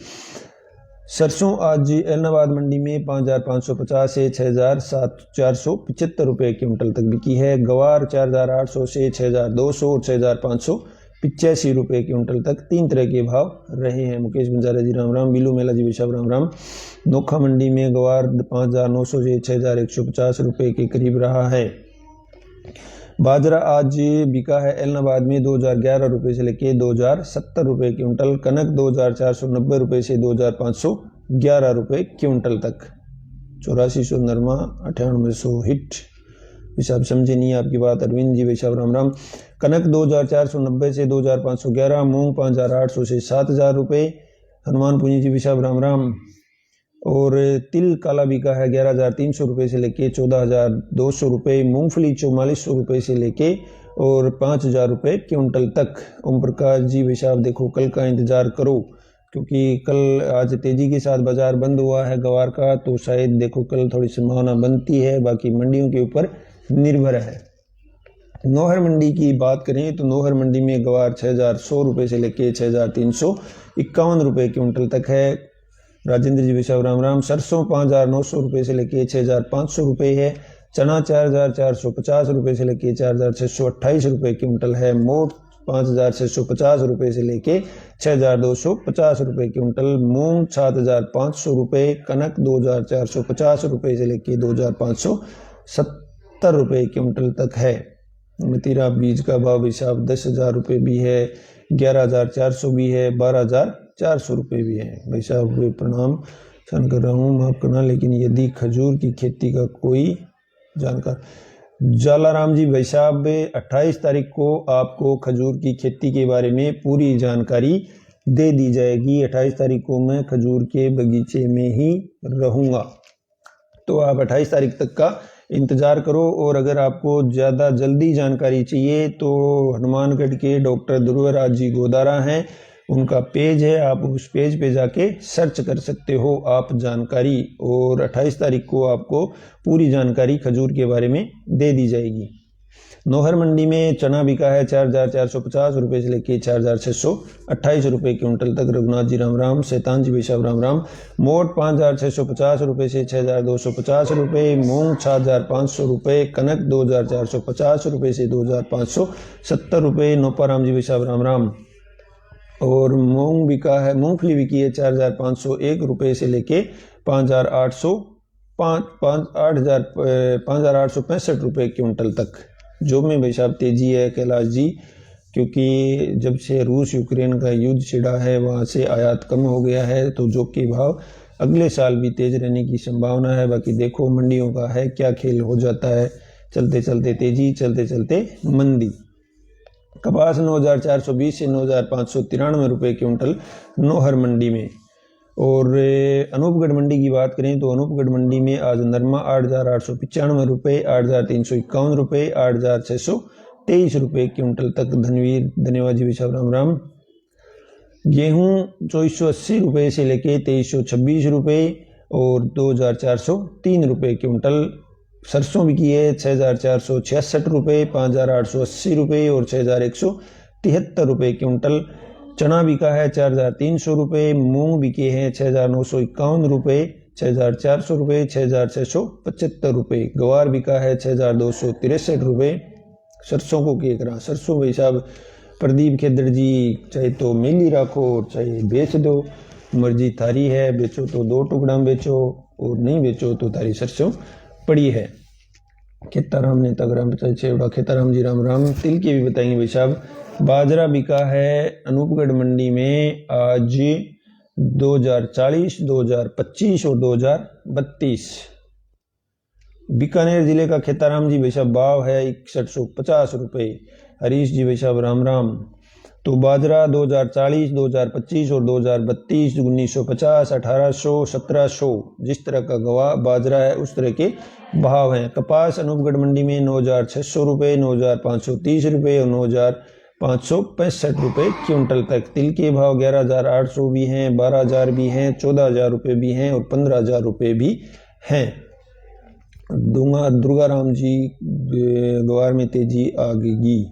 सरसों आज एलनाबाद मंडी में 5,550 से 6,475 रुपये क्विंटल तक बिकी है। गवार 4,800 से 6,200 और 6,585 रुपये क्विंटल तक। तीन तरह के भाव रहे हैं। मुकेश बंजारा जी राम राम। बिलू मेला जी विशाल राम राम। नोखा मंडी में गवार 5,900 से 6,150 रुपये के करीब रहा है। बाजरा आज बिका है एलनाबाद में 2,011 रुपये से लेके 2,070 रुपये क्विंटल। कनक 2,490 रुपये से 2,511 रुपये क्विंटल तक। 8400 नरमा 9800 हिट। हिसाब समझे नहीं आपकी बात। अरविंद जी वैशाव राम राम। कनक 2,490 से 2,511। मूंग 5,800 से 7,000 रुपये। हनुमान पुंजी जी विशाव राम राम। और तिल काला बिका है 11,300 रुपये से लेके 14,200 रुपये। मूंगफली 4400 रुपये से लेके और 5,000 रुपये क्विंटल तक। ओम प्रकाश जी भाई साहब देखो कल का इंतज़ार करो, क्योंकि कल आज तेज़ी के साथ बाज़ार बंद हुआ है गवार का, तो शायद देखो कल थोड़ी संभावना बनती है, बाकी मंडियों के ऊपर निर्भर है। नौहर मंडी की बात करें तो नौहर मंडी में गवार 6,100 रुपये से लेके 6,351 रुपये क्विंटल तक है। राजेंद्र जी भाई राम राम। सरसों 5,900 रुपये से लेके 6,500 रुपये है। चना 4,450 रुपये से लेके 4,628 रुपये क्विंटल है। मोट 5,650 रुपये से लेके 6,250 रुपये क्विंटल। मूंग 7,500 रुपये। कनक 2,450 रुपये से लेके 2,570 रुपये क्विंटल तक है। मतीरा बीज का भाव हिसाब 10,000 रुपये भी है, 11,400 भी है, 12,400 रुपये भी है। भाई साहब प्रणाम सन कर रहा हूँ, माफ करना, लेकिन यदि खजूर की खेती का कोई जानकार। जालाराम जी भाई साहब 28 तारीख को आपको खजूर की खेती के बारे में पूरी जानकारी दे दी जाएगी। 28 तारीख को मैं खजूर के बगीचे में ही रहूँगा, तो आप 28 तारीख तक का इंतज़ार करो। और अगर आपको ज़्यादा जल्दी जानकारी चाहिए तो हनुमानगढ़ के डॉक्टर ध्रुवराज जी गोदारा हैं, उनका पेज है, आप उस पेज पे जाके सर्च कर सकते हो आप जानकारी। और 28 तारीख को आपको पूरी जानकारी खजूर के बारे में दे दी जाएगी। नौहर मंडी में चना बिका है 4,450 रुपये से लेके 4,628 रुपये क्विंटल तक। रघुनाथ जी राम राम। शैतान जी भाई साहब राम राम। मोट 5,650 रुपये से 6,250 रुपये। मूंग 6,500 रुपये। कनक 2,450 रुपये से 2,570 रुपये। नोपाराम जी भाई साहब राम राम। और मूंग बिका है, मूंगफली बिकी है 4,501 रुपये से लेके 5,865 रुपये क्विंटल तक। जो में भाई साहब तेजी है कैलाश जी, क्योंकि जब से रूस यूक्रेन का युद्ध छिड़ा है वहाँ से आयात कम हो गया है, तो जो के भाव अगले साल भी तेज रहने की संभावना है। बाकी देखो मंडियों का है क्या खेल हो जाता है, चलते चलते तेजी, चलते चलते मंदी। कपास 9,420 से 9,593 रुपये क्विंटल नौहर मंडी में। और अनूपगढ़ मंडी की बात करें तो अनूपगढ़ मंडी में आज नरमा 8,895 रुपये, 8,351 रुपये, 8,623 रुपये क्विंटल तक। धन्यवाद जी साहब राम राम। गेहूँ 2,480 रुपये से लेके 2,326 रुपये और 2,403 रुपये क्विंटल। सरसों बिकी है 6,466 रुपये, 5,880 रुपये और 6,173 रुपये क्विंटल। चना बिका है 4,300 रुपये। मूंग बिके हैं 6,951 रुपये, 6,400 रुपये, 6,675 रुपये। गवार बिका है 6,263 रुपये। सरसों को क्या करा, सरसों भाई साहब प्रदीप खेदड़ जी चाहे तो मिल ही रखो चाहे बेच दो, मर्जी थारी है, बेचो तो 2 टुकड़ा बेचो और नहीं बेचो तो तारी सरसों पड़ी है। खेताराम ने तगराम छेवड़ा। खेताराम जी राम राम। तिल की भी बताएंगे भाई साहब। बाजरा बिका है अनूपगढ़ मंडी में आज 2,040, 2,025 और 2,032। बीकानेर जिले का खेताराम जी भाई साहब भाव है 6150 रुपये। हरीश जी भाई साहब राम राम। तो बाजरा 2,040, 2,025 और 2,032, 1,950, 1,800, 1,700 जिस तरह का गवा बाजरा है उस तरह के भाव हैं। कपास अनूपगढ़ मंडी में 9,600 रुपये, 9,530 रुपये और 9,565 रुपये क्विंटल तक। तिल के भाव 11,800 भी हैं, 12,000 भी हैं, 14,000 रुपये भी हैं और 15,000 रुपये भी हैं। दुर्गाराम जी गवार में तेजी आ गई।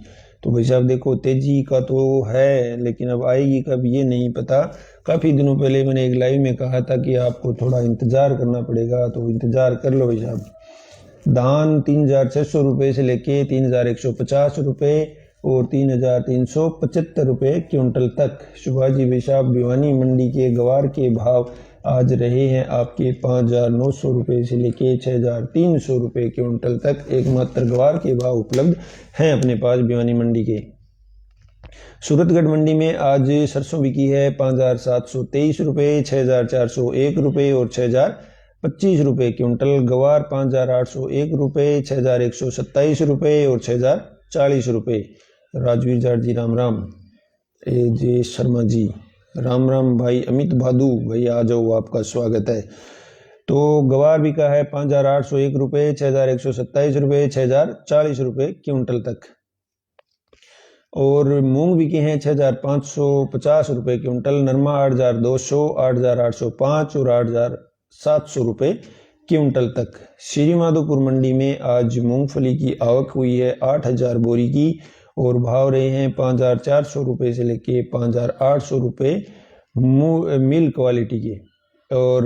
तो भाई साहब देखो तेजी का तो है, लेकिन अब आएगी कब ये नहीं पता। काफ़ी दिनों पहले मैंने एक लाइव में कहा था कि आपको थोड़ा इंतज़ार करना पड़ेगा, तो इंतज़ार कर लो भाई साहब। धान 3,600 रुपये से लेके 3,150 रुपये और 3,375 रुपये क्विंटल तक। सुभाष जी भाई साहब भिवानी मंडी के गवार के भाव आज रहे हैं आपके 5,900 रुपये से लेके 6,300 रुपये क्विंटल तक। एकमात्र गवार के भाव उपलब्ध हैं अपने पास भिवानी मंडी के। सूरतगढ़ मंडी में आज सरसों बिकी है 5,723 रुपये, 6,401 रुपये और 6,025 रुपये क्विंटल। गवार 5,801 रुपये, 6,127 रुपये और 6,040 रुपये। राजवीर जाट जी राम राम। ए जे शर्मा जी राम राम। भाई अमित भादू भाई आ जाओ, आपका स्वागत है। तो गवार बिका है 5,801 रुपये, 6,127 रुपये, 6,040 रुपये क्विंटल तक। और मूंग बिके हैं 6,550 रुपये क्विंटल, नरमा 8,200, 8,805 और 8,700 रुपये क्विंटल तक। श्री माधोपुर मंडी में आज मूंगफली की आवक हुई है 8,000 बोरी की और भाव रहे हैं 5,400 रुपये से लेके 5,800 रुपये मिल क्वालिटी के। और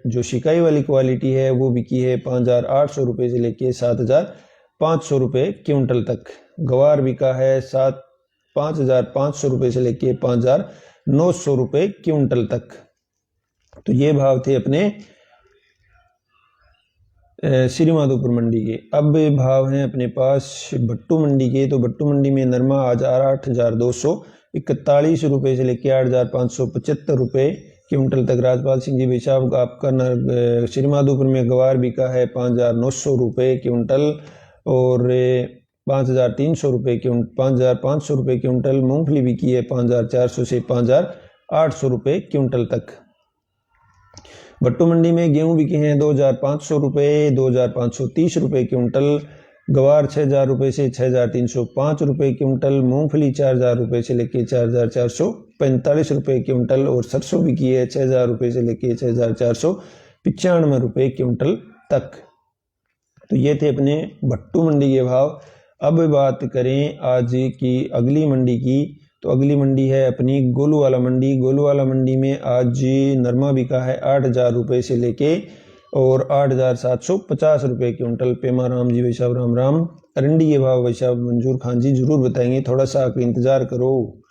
जो शिकाई वाली क्वालिटी है वो बिकी है 5,800 रुपये से लेके 7,500 रुपये क्विंटल तक। गवार बिका है 5,500 रुपये से लेके 5,900 रुपये क्विंटल तक। तो ये भाव थे अपने श्री माधोपुर मंडी के। अब भाव हैं अपने पास भट्टू मंडी के। तो भट्टू मंडी में नरमा आज 8,241 रुपये से लेके 8,575 रुपये क्विंटल तक। राजपाल सिंह जी भाई साहब, आपका श्री माधोपुर में गवार बिका है 5,900 रुपये क्विंटल और 5,300 रुपये 5,500 रुपये क्विंटल। मूंगफली बिकी है 5,400 से 5,800 रुपये क्विंटल तक। भट्टू मंडी में गेहूं बिके हैं 2,500 रुपये, 2,530 रुपये क्विंटल। गवार 6,000 रुपये से 6,305 रुपये क्विंटल। मूंगफली 4,000 रुपये से लेके 4,445 रुपये क्विंटल और सरसों बिकी है 6,000 रुपये से लेके 6,495 रुपये क्विंटल तक। तो ये थे अपने भट्टू मंडी के भाव। अब बात करें आज की अगली मंडी की, तो अगली मंडी है अपनी गोलूवाला मंडी। गोलूवाला मंडी में आज नरमा बिका है 8,000 रुपये से लेके और 8,750 रुपये क्विंटल। पेमा राम जी भाई साहब राम राम। अरंडी के भाव भाई साहब मंजूर खान जी जरूर बताएंगे, थोड़ा सा इंतजार करो।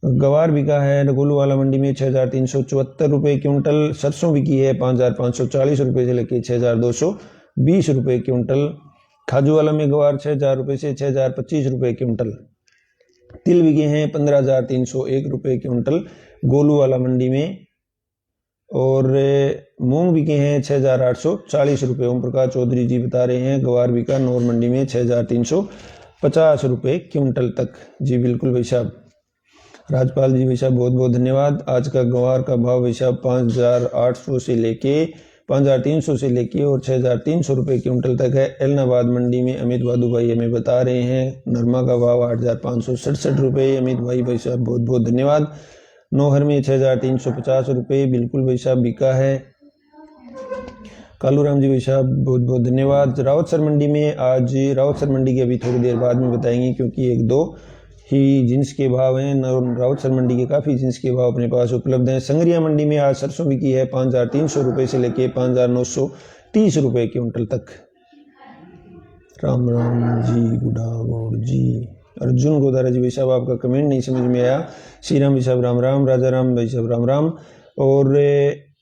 गवार बिका है गोलूवाला मंडी में 6,374 रुपये क्विंटल। सरसों बिकी है 5,540 रुपये से लेके 6,220 रुपये क्विंटल। खाजूवाला में गवार 6,000 रुपये से 6,025 रुपये क्विंटल। तिल बिके हैं 15,301 रुपये क्विंटल गोलूवाला मंडी में। और मूंग बिके हैं 6,840 रुपये। ओम प्रकाश चौधरी जी बता रहे हैं गवार बिका नौर मंडी में 6,350 रुपये क्विंटल तक। जी बिल्कुल भाई साहब। राजपाल जी भाई साहब बहुत बहुत धन्यवाद। आज का गवार का भाव भाई साहब 5,800 से लेके 5,300 से लेके और 6,300 रुपये क्विंटल तक है। एलनाबाद मंडी में अमित बादू भाई हमें बता रहे हैं नरमा का भाव 8,567 रुपये। अमित भाई साहब बहुत बहुत धन्यवाद। नौहर में 6,350 रुपये बिल्कुल भाई साहब बिका है। कालूराम जी भाई साहब बहुत बहुत धन्यवाद। रावतसर मंडी में आज रावतसर मंडी की अभी थोड़ी देर बाद में बताएंगे क्योंकि एक दो ही जिन्स के भाव हैं। रावतसर मंडी के काफ़ी जिन्स के भाव अपने पास उपलब्ध हैं। संगरिया मंडी में आज सरसों बिकी है 5,300 रुपये से लेके 5,930 रुपये क्विंटल तक। राम राम जी गुडागौड़ जी। अर्जुन गोदारा जी भाई साहब आपका कमेंट नहीं समझ में आया। श्री राम भाई साहब राम राम। राजा राम भाई साहब राम राम। और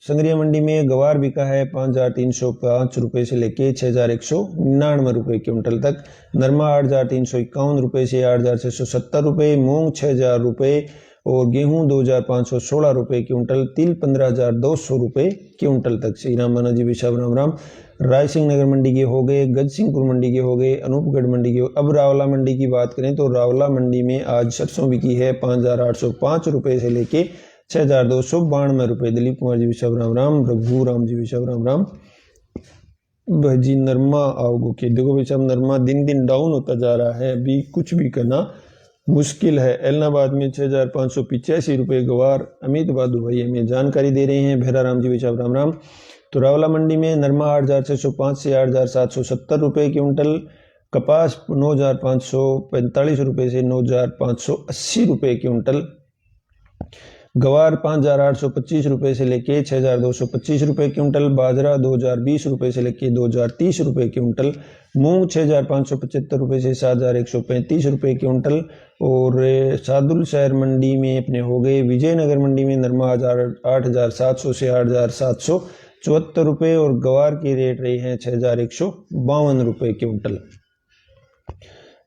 संगरिया मंडी में गवार बिका है 5,305 रुपये से लेके 6,199 रुपये क्विंटल तक। नरमा 8,351 रुपये से 8,670 रुपये। मूंग 6,000 रुपये और गेहूं 2,516 रुपये क्विंटल। तिल 15,200 रुपये क्विंटल तक। श्री राम माना जी भाई साहब राम राम। राय सिंह नगर मंडी के हो गए, गजसिंहपुर मंडी के हो गए, अनूपगढ़ मंडी के। अब रावला मंडी की बात करें तो रावला मंडी में आज सरसों बिकी है 5,805 रुपये से लेके 6,292 रुपये। दिलीप कुमार जी साहब राम राम। रघु राम जी साहब राम राम। भाजी नरमा आओगो के देखो भाई साहब नरमा दिन दिन डाउन होता जा रहा है, अभी कुछ भी करना मुश्किल है। एलनाबाद में 6,585 रुपये गवार। अमित बादू भाई हमें जानकारी दे रहे हैं। भैरा राम जी साहब राम राम। तो रावला मंडी में नरमा 8,605 से 8,770 रुपये क्विंटल। कपास 9,545 रुपये से 9,580 रुपये क्विंटल। गवार 5,825 रुपये से लेके 6,225 रुपये क्विंटल। बाजरा 2,020 रुपये से लेके 2,030 रुपये क्विंटल। मूंग 6,575 रुपये से 7,135 रुपये क्विंटल। और सादुल शहर मंडी में अपने हो गए। विजयनगर मंडी में नरमा 8,700 से 8,774 रुपये और गवार की रेट रही है 6,152 रुपये क्विंटल।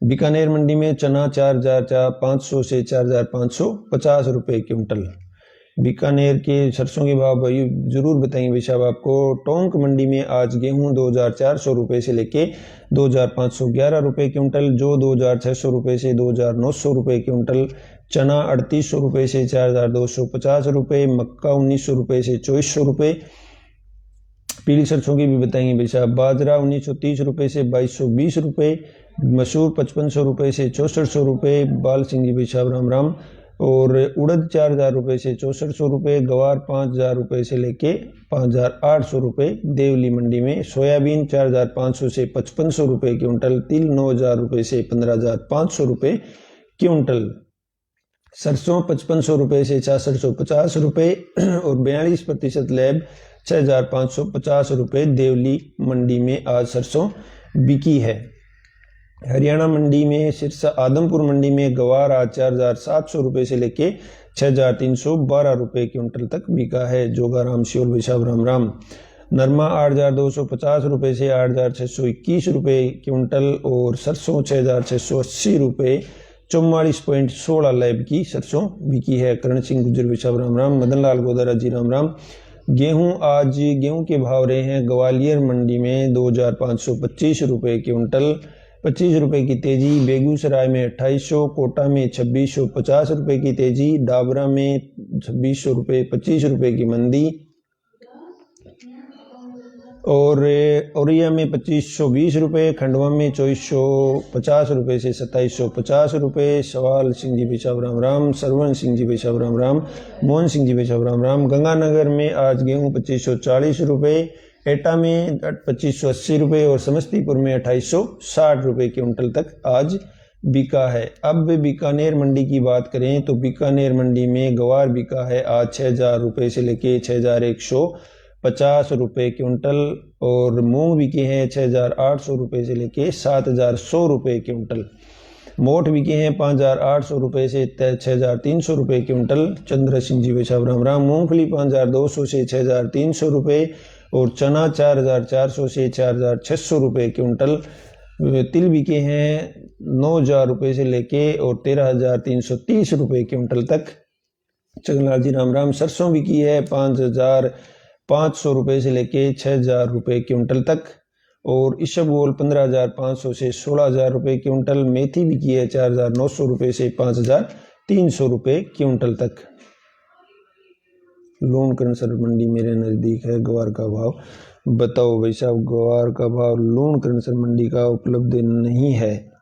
बीकानेर मंडी में चना 4,500 से 4,550 रुपये क्विंटल। बीकानेर के सरसों के भाव भाई जरूर बताएंगे भाई साहब आपको। टोंक मंडी में आज गेहूं 2,400 रुपये से लेके 2,511 रुपये क्विंटल। जो 2,600 रुपये से 2,900 रुपये क्विंटल। चना 3,800 रुपये से 4,250 रुपये। मक्का 1,900 रुपये से 2,400 रुपये। पीली सरसों की भी बताएंगे भाई साहब। बाजरा 1930 रुपये से 2220 रुपये, मसूर 5500 रुपये से 6400 रुपये, बाल सिंह जी भाई साहब राम राम। और उड़द 4000 रुपये से 6400 रुपये, गवार 5000 रुपये से लेके 5800 रुपये देवली मंडी में। सोयाबीन 4500 से 5500 रुपये क्विंटल, तिल 9000 रुपये से 15500 रुपये क्विंटल, सरसों 5500 रुपये से 6650 रुपये और 42% लैब 6550 रुपये देवली मंडी में आज सरसों बिकी है। हरियाणा मंडी में सिरसा आदमपुर मंडी में गवार आज 4700 रुपये से लेके 6312 रुपये क्विंटल तक बिका है। जोगाराम सियोल विशाब राम राम। नरमा 8250 रुपये से 8621 रुपये क्विंटल और सरसों 6680 रुपये 44.16 लैब की सरसों बिकी है। करण सिंह गुजर विशाब राम राम। मदन लाल गोदारा जी राम राम। गेहूं आज गेहूं के भाव रहे हैं ग्वालियर मंडी में 2525 रुपये क्विंटल, 25 रुपये की तेजी। बेगूसराय में 2800, कोटा में 2650 रुपये की तेजी, डाबरा में 2600 रुपये 25 रुपये की मंदी और औरिया में 2520 रुपये, खंडवा में 2450 रुपये से 2750 रुपये। सवाल सिंह जी पेशाब राम राम। सरवण सिंह जी पेशाब राम राम। मोहन सिंह जी पेशाब राम राम। गंगानगर में आज गेहूं 2540 रुपये, एटा में 2580 रुपये और समस्तीपुर में 2860 रुपये क्विंटल तक आज बिका है। अब बीकानेर मंडी की बात करें तो बीकानेर मंडी में गवार बिका है आज 6000 रुपये से लेके 6150 रुपये क्विंटल और मूंग बिके हैं 6800 रुपये से लेके 7100 रुपये क्विंटल। मोठ बिके हैं 5800 रुपये से 6300 रुपये क्विंटल। चंद्र सिंह जी पेशाब राम राम। मूंगफली 5200 से 6300 रुपये और चना 4400 से 4600 रुपये क्विंटल। तिल बिके हैं 9000 रुपये से लेके और 13330 रुपये क्विंटल तक। चंद्रलाल जी राम राम। सरसों बिकी है 5500 रुपये से लेके 6000 रुपये क्विंटल तक और इसबगोल 15500 से 16000 रुपये क्विंटल। मेथी बिकी है 4900 रुपये से 5300 रुपये क्विंटल तक। लूण करनसर मंडी मेरे नज़दीक है। गवार का भाव बताओ भाई साहब। गवार का भाव लूण करनसर मंडी का उपलब्ध नहीं है।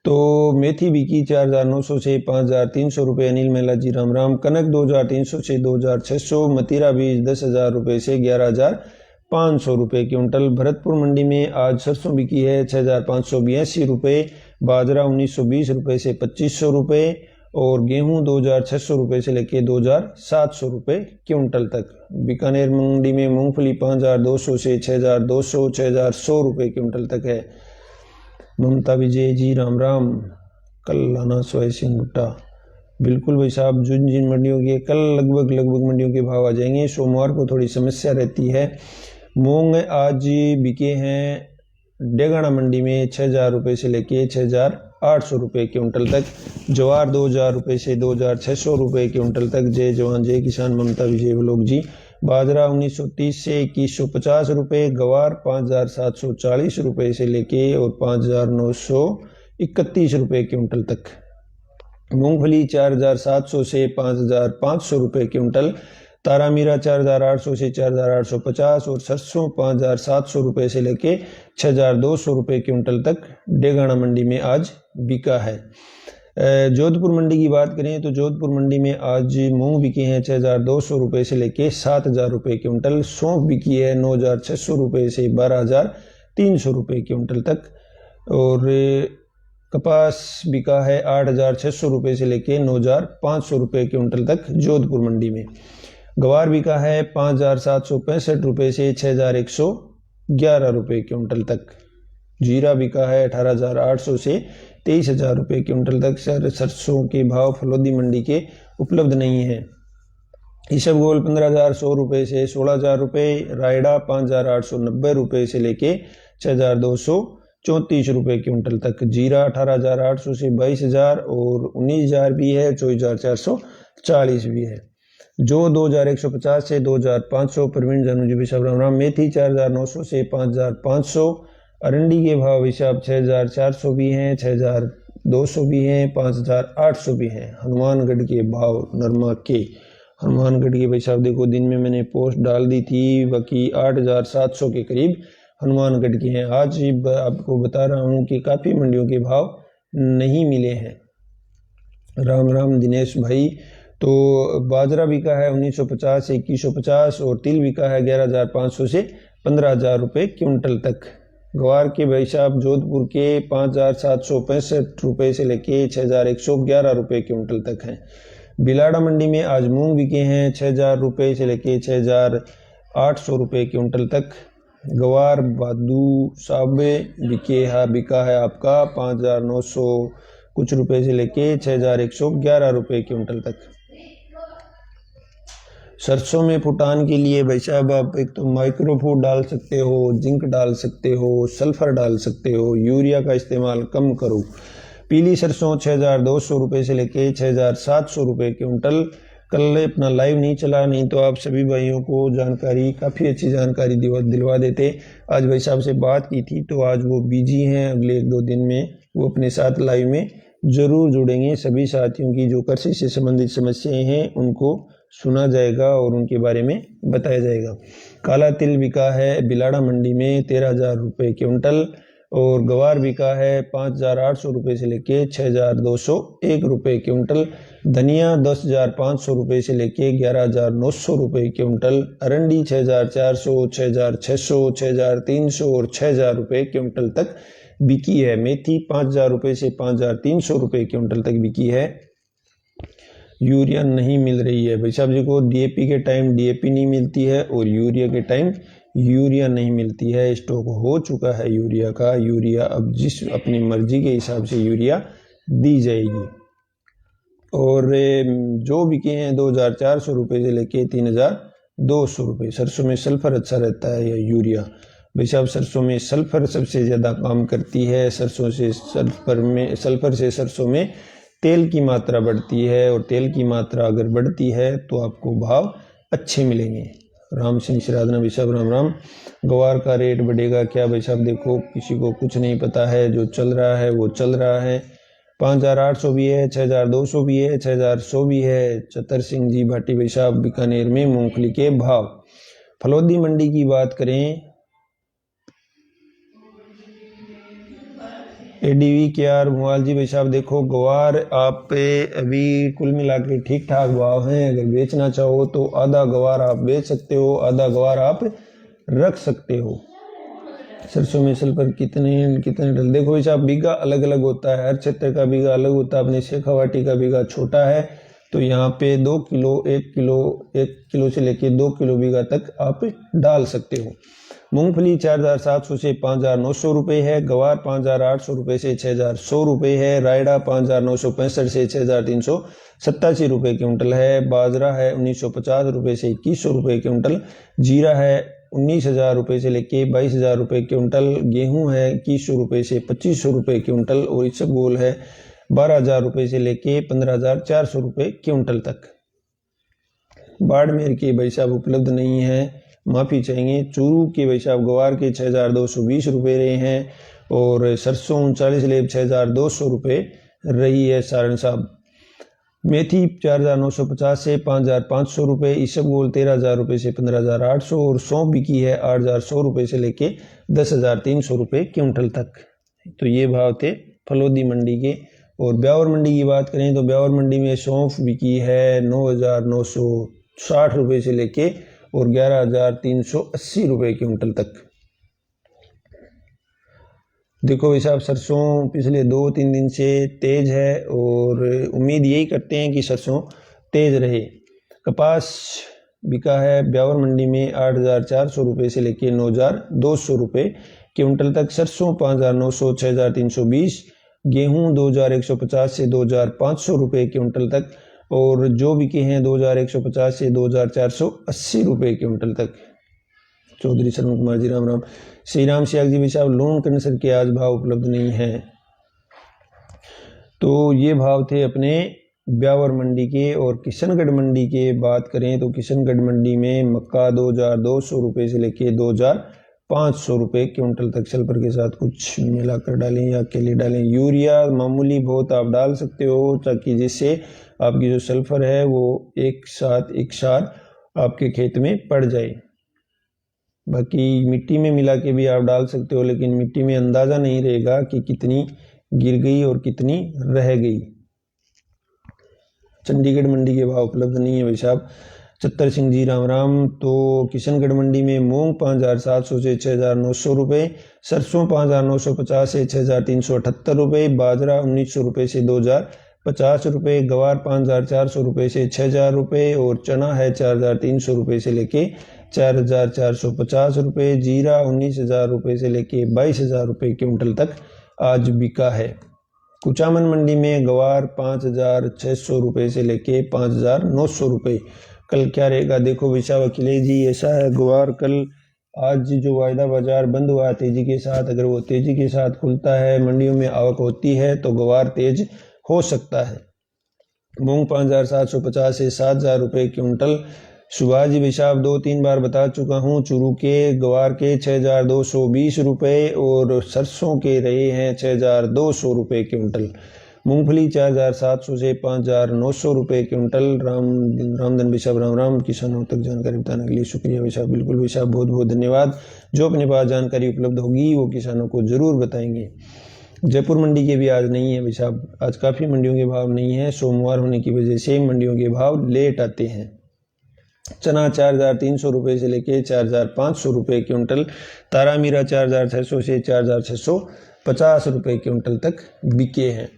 तो मेथी बिकी 4900 से 5300 रुपये। अनिल मेला जी राम राम। कनक 2300 से 2600। मतीरा बीज 10000 रुपये से 11500 रुपये क्विंटल। भरतपुर मंडी में आज सरसों बिकी है 6582 रुपये, बाजरा 1920 रुपये से 2500 रुपये और गेहूं 2600 रुपये से लेके 2700 रुपये क्विंटल तक। बीकानेर मंडी में मूंगफली 5200 से 6200 6100 रुपये क्विंटल तक है। ममता विजय जी राम राम। कल लाना सोए सिंह गुट्टा। बिल्कुल भाई साहब। जिन मंडियों के कल लगभग मंडियों के भाव आ जाएंगे। सोमवार को थोड़ी समस्या रहती है। मूंग आज बिके हैं डेगाना मंडी में 6000 रुपये से लेके 6800 रुपये क्विंटल तक। ज्वार 2000 रुपये से 2600 रुपये क्विंटल तक। जय जवान जय किसान ममता विजय ब्लॉक जी। बाजरा 1930 से 2150 रुपये, गवार 5740 रुपये से लेके और 5931 रुपये क्विंटल तक। मूंगफली 4700 से 5500 रुपये क्विंटल। तारामीरा 4800 से 4850 और सरसों 5700 रुपये से लेके 6200 रुपये क्विंटल तक डेगाना मंडी में आज बिका है। जोधपुर मंडी की बात करें तो जोधपुर मंडी में आज मूंग बिके हैं 6200 रुपये से लेके 7000 रुपये क्विंटल। सौंफ बिकी है 9600 रुपये से 12300 रुपये क्विंटल तक और कपास बिका है 8600 रुपये से लेके 9500 रुपये क्विंटल तक जोधपुर मंडी में। गवार बिका है 5765 रुपये से 6111 रुपये क्विंटल तक। जीरा बिका है 18800 से 23000 रुपये क्विंटल तक। सरसों के भाव फलोदी मंडी के उपलब्ध नहीं है। इसबगोल 15100 रुपये से 16000 रुपये। रायडा 5890 रुपये से लेके 6234 रुपये क्विंटल तक। जीरा 18800 से 22000 और 19000 भी है, 24440 भी है। जो 2150 से 2500। प्रवीण जानू जी विशाब राम राम। मेथी 4900 से 5500। अरंडी के भाव हिसाब 6400 भी हैं, 6200 भी हैं, 5800 भी हैं। हनुमानगढ़ के भाव नरमा के हनुमानगढ़ की भाई साहब देखो दिन में मैंने पोस्ट डाल दी थी, बाकी 8700 के करीब हनुमानगढ़ के हैं। आज आपको बता रहा हूँ कि काफ़ी मंडियों के भाव नहीं मिले हैं। राम राम दिनेश भाई। तो बाजरा बिका है 1950 से 2150 और तिल बिका है 11,500 से 15,000 रुपये क्विंटल तक। ग्वार के भाई साहब जोधपुर के 5,765 रुपये से लेके 6,111 रुपये क्विंटल तक हैं। बिलाड़ा मंडी में आज मूंग बिके हैं 6,000 रुपये से लेके 6,800 रुपये क्विंटल तक। गवार बादू साबे बिका है आपका 5,900 कुछ रुपए से लेके 6,111 रुपये क्विंटल तक। सरसों में फुटान के लिए भाई साहब आप एक तो माइक्रोफूड डाल सकते हो, जिंक डाल सकते हो, सल्फर डाल सकते हो, यूरिया का इस्तेमाल कम करो। पीली सरसों 6,200 रुपये से लेके 6,700 रुपये क्विंटल। कल अपना लाइव नहीं चला, नहीं तो आप सभी भाइयों को जानकारी, काफ़ी अच्छी जानकारी दिलवा देते। आज भाई साहब से बात की थी तो आज वो बिजी हैं, अगले 1-2 दिन में वो अपने साथ लाइव में ज़रूर जुड़ेंगे। सभी साथियों की जो कृषि से संबंधित समस्याएं हैं उनको सुना जाएगा और उनके बारे में बताया जाएगा। काला तिल बिका है बिलाड़ा मंडी में 13,000 रुपये क्विंटल और गवार बिका है 5,800 रुपये से लेके 6,201 रुपये क्विंटल। धनिया 10,500 रुपये से लेके 11,900 रुपये क्विंटल। अरंडी 6,400, 6,600, 6,300 और 6,000 रुपये क्विंटल तक बिकी है। मेथी 5,000 रुपये से 5,300 रुपये क्विंटल तक बिकी है। यूरिया नहीं मिल रही है भाई साहब जी को, डीएपी के टाइम डीएपी नहीं मिलती है और यूरिया के टाइम यूरिया नहीं मिलती है। स्टॉक हो चुका है यूरिया का। यूरिया अब जिस अपनी मर्जी के हिसाब से यूरिया दी जाएगी। और जो बिके हैं 2,400 रुपये से लेके 3,200 रुपये। सरसों में सल्फर अच्छा रहता है या यूरिया? भाई साहब सरसों में सल्फर सबसे ज़्यादा काम करती है। सल्फर से सरसों में तेल की मात्रा बढ़ती है और तेल की मात्रा अगर बढ़ती है तो आपको भाव अच्छे मिलेंगे। राम सिंह श्राधना भाई साहब राम राम। गवार का रेट बढ़ेगा क्या भाई साहब? देखो किसी को कुछ नहीं पता है, जो चल रहा है वो चल रहा है। 5,800 भी है, 6,200 भी है, 6,100 भी है। चतर सिंह जी भाटी भाई साहब बीकानेर में मूंगफली के भाव। फलोदी मंडी की बात करें, एडीवी के आर भुआल जी भाई साहब देखो गवार आप पे अभी कुल मिला के ठीक ठाक भाव हैं। अगर बेचना चाहो तो आधा गवार आप बेच सकते हो, आधा गवार आप रख सकते हो। सरसों में सल्फर कितने डल? देखो भाई साहब बीघा अलग अलग होता है, हर क्षेत्र का बीघा अलग होता है। अपने शेखावाटी का बीघा छोटा है तो यहाँ पे 2 किलो 1 किलो से लेके 2 किलो बीघा तक आप डाल सकते हो। मूंगफली 4,700 से 5,900 रुपये है। गवार 5,800 रुपये से 6,100 रुपये है। रायडा 5,965 से 6,387 रुपये क्विंटल है। बाजरा है 1,950 रुपये से 2,100 रुपये क्विंटल। जीरा है 19,000 रुपये से लेके 22,000 रुपये क्विंटल। गेहूं है 2,100 रुपये से 2,500 रुपये क्विंटल और इसबगोल है 12,000 रुपये से लेके 15,400 रुपये क्विंटल तक। बाड़मेर के भाई साहब उपलब्ध नहीं है, माफ़ी चाहेंगे। चूरू के भाई साहब गवार के 6,220 रुपये रहे हैं और सरसों 39 लेब 6,200 रुपये रही है सारण साहब। मेथी 4,950 से 5,500 रुपये। इसबगोल 13,000 रुपये से 15,800 और सौंफ बिकी है 8,100 रुपये से लेके 10,300 रुपये क्विंटल तक। तो ये भाव थे फलोदी मंडी के। और ब्यावर मंडी की बात करें तो ब्यावर मंडी में सौंफ बिकी है 9,960 रुपये से लेके और 11,380 रुपये क्विंटल तक। देखो भाई साहब सरसों पिछले 2-3 दिन से तेज है और उम्मीद यही करते हैं कि सरसों तेज रहे। कपास बिका है ब्यावर मंडी में 8,400 रुपये से लेके 9,200 रुपये क्विंटल तक। सरसों 5,900, 6,320। गेहूं 2,150 से 2,500 रुपये क्विंटल तक और जो बिके हैं 2,150 से 2,480 रुपये क्विंटल तक। चौधरी शरण कुमार जी राम राम। श्री राम सियाग जी भी साहब लोन कंसर के आज भाव उपलब्ध नहीं है। तो ये भाव थे अपने ब्यावर मंडी के। और किशनगढ़ मंडी के बात करें तो किशनगढ़ मंडी में मक्का 2,200 रुपये से लेके 2,500 रुपये क्विंटल तक। सल्फर के साथ कुछ मिलाकर डालें या अकेले डालें? यूरिया मामूली बहुत आप डाल सकते हो ताकि जिससे आपकी जो सल्फर है वो एक साथ एक सार आपके खेत में पड़ जाए। बाकी मिट्टी में मिला के भी आप डाल सकते हो, लेकिन मिट्टी में अंदाज़ा नहीं रहेगा कि कितनी गिर गई और कितनी रह गई। चंडीगढ़ मंडी के भाव उपलब्ध नहीं है भाई साहब। चत्तर सिंह जी राम राम। तो किशनगढ़ मंडी में मूंग 5,700 से 6,900 रुपये, सरसों 5,950 से 6,378 रुपये, बाजरा 1,900 रुपये से 2,050 रुपये, गवार 5,400 रुपये से 6,000 रुपये और चना है 4,300 रुपये से लेके 4,450 रुपये, जीरा 19,000 रुपये से लेके 22,000 रुपये क्विंटल तक आज बिका है। कुचामन मंडी में गवार 5,600 रुपये से लेके 5,900 रुपये। कल क्या रहेगा देखो विशा वकीले जी, ऐसा है गवार कल आज जो वायदा बाजार बंद हुआ तेजी के साथ, अगर वो तेजी के साथ खुलता है, मंडियों में आवक होती है तो गवार तेज हो सकता है। मूंग 5,750 से 7,000 रुपये क्विंटल। सुभाष जी विशाब 2-3 बार बता चुका हूँ, चूरू के गवार के 6,220 रुपये और सरसों के रहे हैं 6,200 रुपये क्विंटल। मूंगफली 4,700 से 5,900 रुपये क्विंटल। रामधन विशाब राम राम। किसानों तक जानकारी बताने के लिए शुक्रिया विशाब। बिल्कुल विशाब, बहुत बहुत धन्यवाद। जो अपने पास जानकारी उपलब्ध होगी वो किसानों को जरूर बताएंगे। जयपुर मंडी के भी आज नहीं है विशाब, आज काफ़ी मंडियों के भाव नहीं है, सोमवार होने की वजह से मंडियों के भाव लेट आते हैं। चना 4,300 रुपये से लेके 4,500 रुपये क्विंटल। तारा मीरा 4,600 से 4,650 रुपये क्विंटल तक बिके हैं।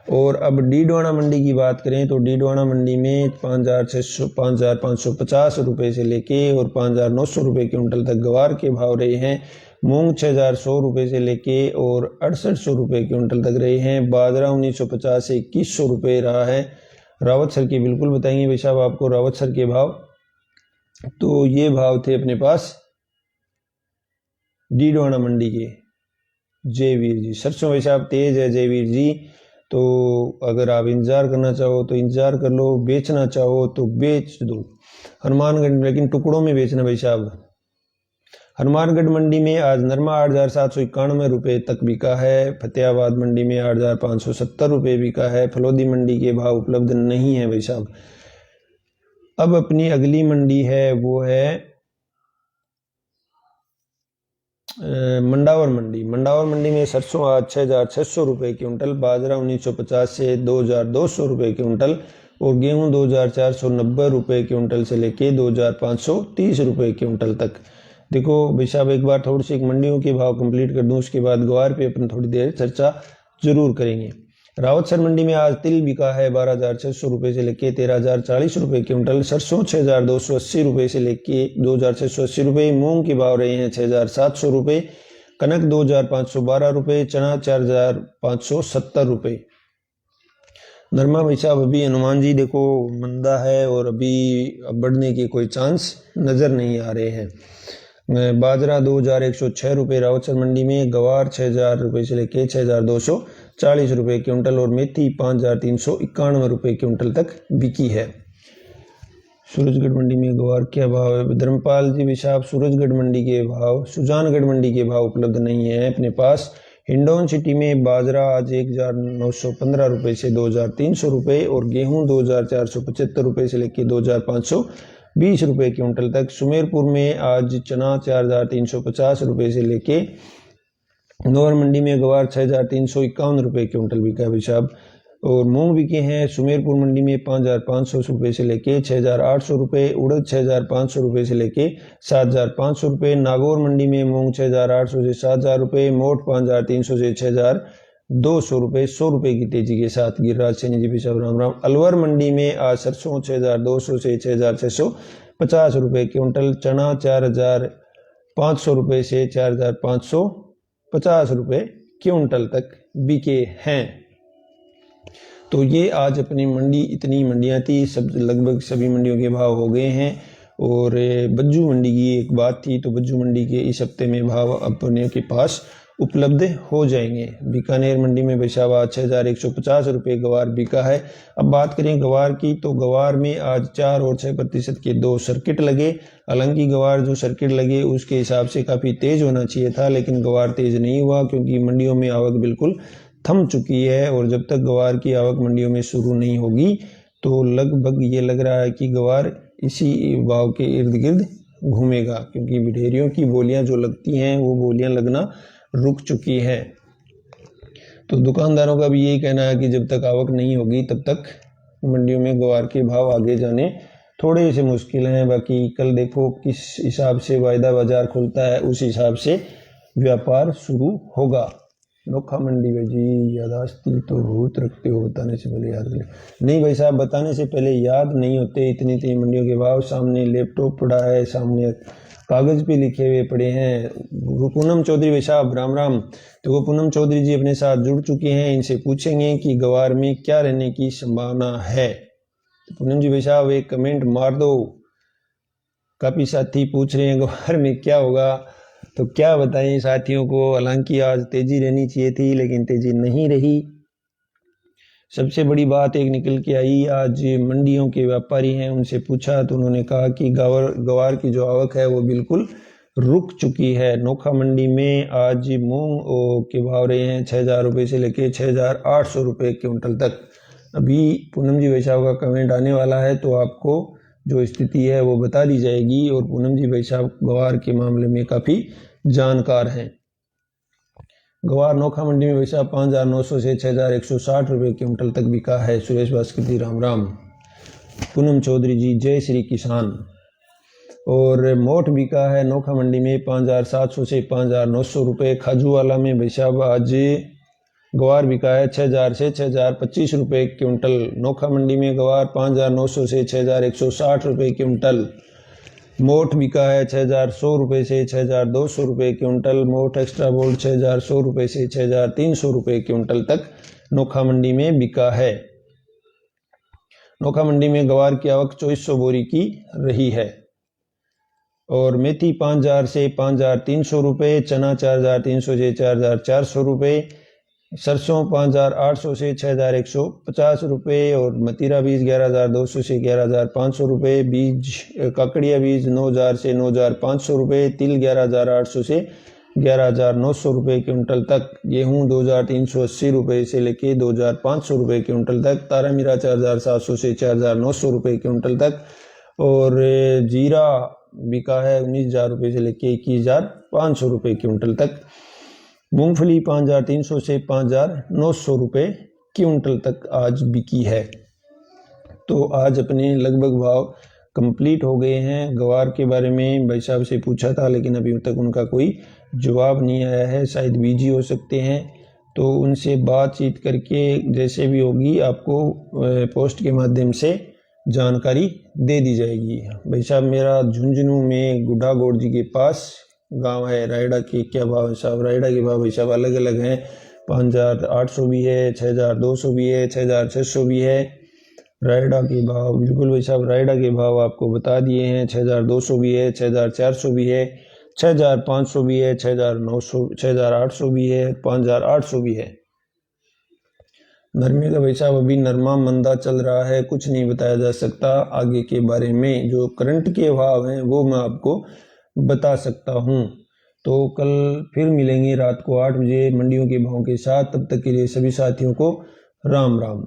और अब डीडवाना मंडी की बात करें तो डीडवाना मंडी में 5,550 रुपये से लेके और 5,900 रुपये क्विंटल तक गवार के भाव रहे हैं। मूंग 6,100 रुपये से लेके और 6,800 रुपये क्विंटल तक रहे हैं। बाजरा 1,950 से 2,100 रुपये रहा है। रावतसर के बिल्कुल बताएंगे भाई साहब आपको रावतसर के भाव। तो ये भाव थे अपने पास डीडवाना मंडी के। जयवीर जी सरसों भाई साहब तेज है जयवीर जी, तो अगर आप इंतज़ार करना चाहो तो इंतज़ार कर लो, बेचना चाहो तो बेच दो। हनुमानगढ़ लेकिन टुकड़ों में बेचना भाई साहब। हनुमानगढ़ मंडी में आज नरमा 8,791 रुपये तक बिका है। फतेहाबाद मंडी में 8,570 रुपये बिका है। फलोदी मंडी के भाव उपलब्ध नहीं है भाई साहब। अब अपनी अगली मंडी है वो है मंडावर मंडी। मंडावर मंडी में सरसों आज 6,600 रुपये क्विंटल, बाजरा 1,950 से 2,200 रुपये क्विंटल और गेहूं 2,490 रुपये क्विंटल से लेके 2,530 रुपये क्विंटल तक। देखो भाई साहब एक बार थोड़ी सी मंडियों के भाव कंप्लीट कर दूं, उसके बाद ग्वार पे अपन थोड़ी देर चर्चा जरूर करेंगे। रावतसर मंडी में आज तिल बिका है 12,600 रुपये से लेके 13,040 रुपये क्विंटल। सरसों 6,280 रुपये से लेके 2,680 रुपये। मूंग के भाव रहे हैं 6,700 रुपये। कनक 2,512 रुपये। चना 4,570 रुपये। नरमा भाई साहब अभी हनुमान जी देखो मंदा है और अभी बढ़ने के कोई चांस नज़र नहीं आ रहे हैं। बाजरा 2,106 रुपये रावतसर मंडी में। गवार 6,000 रुपये से लेके 6,240 रुपये क्विंटल और मेथी 5,391 रुपये क्विंटल तक बिकी है। सूरजगढ़ मंडी में गवार क्या भाव है? धर्मपाल जी विशाप सूरजगढ़ मंडी के भाव, सुजानगढ़ मंडी के भाव उपलब्ध नहीं है अपने पास। हिंडौन सिटी में बाजरा आज 1,915 रुपये से 2,300 रुपये और गेहूं 2,475 रुपये से लेके 2,520 रुपये क्विंटल तक। सुमेरपुर में आज चना 4,350 रुपये से लेके नौर मंडी में गवार 6,351 रुपये क्विंटल बिका है साहब और मूंग बिके हैं सुमेरपुर मंडी में 5,500 रुपये से लेके 6,800 रुपये। उड़द 6,500 रुपये से लेके 7,500 रुपये। नागौर मंडी में मूंग 6,800 से 7,000 रुपये। मोट 5,300 से 6,200 रुपये। 100 रुपये की तेजी के साथ गिरिराज सैनी जी साहब राम राम। अलवर मंडी में आज सरसों 6,200 से 6,650 रुपये क्विंटल। चना 4,500 रुपये से 4,550 रुपये क्विंटल तक बिके हैं। तो ये आज अपनी मंडी इतनी मंडियां थी, सब लगभग सभी मंडियों के भाव हो गए हैं। और बज्जू मंडी की एक बात थी, तो बज्जू मंडी के इस हफ्ते में भाव अपने के पास उपलब्ध हो जाएंगे। बीकानेर मंडी में बैशावा 6,150 रुपये गवार बिका है। अब बात करें गवार की, तो गवार में आज 4 और 6% के 2 सर्किट लगे। हालांकि गवार जो सर्किट लगे उसके हिसाब से काफ़ी तेज़ होना चाहिए था, लेकिन गवार तेज़ नहीं हुआ क्योंकि मंडियों में आवक बिल्कुल थम चुकी है और जब तक गवार की आवक मंडियों में शुरू नहीं होगी तो लगभग ये लग रहा है कि गवार इसी भाव के इर्द गिर्द घूमेगा, क्योंकि बिडेरियों की बोलियां जो लगती हैं वो बोलियां लगना रुक चुकी है। तो दुकानदारों का भी यही कहना है कि जब तक आवक नहीं होगी तब तक मंडियों में ग्वार के भाव आगे जाने थोड़े से मुश्किल हैं। बाकी कल देखो किस हिसाब से वायदा बाजार खुलता है, उस हिसाब से व्यापार शुरू होगा। नोखा मंडी में जी यादाश्ती तो बहुत रखते हो, बताने से पहले याद रहे। नहीं भाई साहब, बताने से पहले याद नहीं होते। इतनी मंडियों के भाव सामने लैपटॉप पड़ा है, सामने कागज पे लिखे हुए पड़े हैं। पूनम चौधरी भाई साहब राम राम। तो वो पूनम चौधरी जी अपने साथ जुड़ चुके हैं, इनसे पूछेंगे कि ग्वार में क्या रहने की संभावना है। तो पूनम जी भाई साहब एक कमेंट मार दो। काफी साथी पूछ रहे हैं ग्वार में क्या होगा, तो क्या बताएं साथियों को। हालांकि आज तेजी रहनी चाहिए थी लेकिन तेजी नहीं रही। सबसे बड़ी बात एक निकल के आई, आज मंडियों के व्यापारी हैं उनसे पूछा तो उन्होंने कहा कि ग्वार की जो आवक है वो बिल्कुल रुक चुकी है। नोखा मंडी में आज मूंग के भाव रहे हैं 6,000 रुपये से लेके 6,800 रुपये क्विंटल तक। अभी पूनम जी भाई साहब का कमेंट आने वाला है तो आपको जो स्थिति है वो बता दी जाएगी। और पूनम जी भाई साहब ग्वार के मामले में काफ़ी जानकार हैं। ग्वार नोखा मंडी में वैसा 5,900 से 6,160 रुपये क्विंटल तक बिका है। सुरेश भास्कर जी राम राम। पूनम चौधरी जी जय श्री किसान। और मोट बिका है नोखा मंडी में 5,700 से 5,900 रुपये। खाजूवाला में भाई साहब आज ग्वार बिका है 6,000 से 6,025 रुपये क्विंटल। नोखा मंडी में ग्वार 5,900 से 6,160 रुपये क्विंटल। मोट बिका है 6,100 रुपये से 6,200 रुपये क्विंटल। मोट एक्स्ट्रा बोल्ड 6,100 रुपये से 6,300 रुपये क्विंटल तक नोखा मंडी में बिका है। नोखा मंडी में ग्वार की आवक 2400 बोरी की रही है। और मेथी 5,000 से 5,300 रुपये। चना 4,300 से 4,400 रुपये। सरसों 5,800 से 6,150 रुपये। और मतीरा बीज 11,200 से 11,500 रुपये। बीज काकड़िया बीज 9,000 से 9,500 रुपये। तिल 11,800 से 11,900 रुपये क्विंटल तक। गेहूं 2,380 रुपये से लेके 2,500 रुपये क्विंटल तक। तारा मीरा 4,700 से 4,900 रुपये क्विंटल तक। और जीरा बिका है 19,000 रुपये से लेके 21,500 रुपये क्विंटल तक। मूंगफली 5,300 से 5,900 रुपये क्विंटल तक आज बिकी है। तो आज अपने लगभग भाव कंप्लीट हो गए हैं। ग्वार के बारे में भाई साहब से पूछा था लेकिन अभी तक उनका कोई जवाब नहीं आया है, शायद बिजी हो सकते हैं। तो उनसे बातचीत करके जैसे भी होगी आपको पोस्ट के माध्यम से जानकारी दे दी जाएगी। भाई साहब मेरा झुंझुनू में गुड्डा गौड़ जी के पास गांव है। रायडा के क्या भाव है साहब? रायडा के भाव भाई साहब अलग अलग हैं। 5,800 भी है, 6,200 भी है, 6,600 भी है। रायडा के भाव बिल्कुल भाई साहब रायडा के भाव आपको बता दिए हैं। 6,200 भी है, 6,400 भी है, 6,500 भी है, 6,900 6,800 भी है, 5,800 भी है। नरमे का भाई साहब अभी नरमा मंदा चल रहा है, कुछ नहीं बताया जा सकता आगे के बारे में। जो करंट के भाव हैं वो मैं आपको बता सकता हूं। तो कल फिर मिलेंगे रात को 8 बजे मंडियों के भाव के साथ। तब तक के लिए सभी साथियों को राम राम।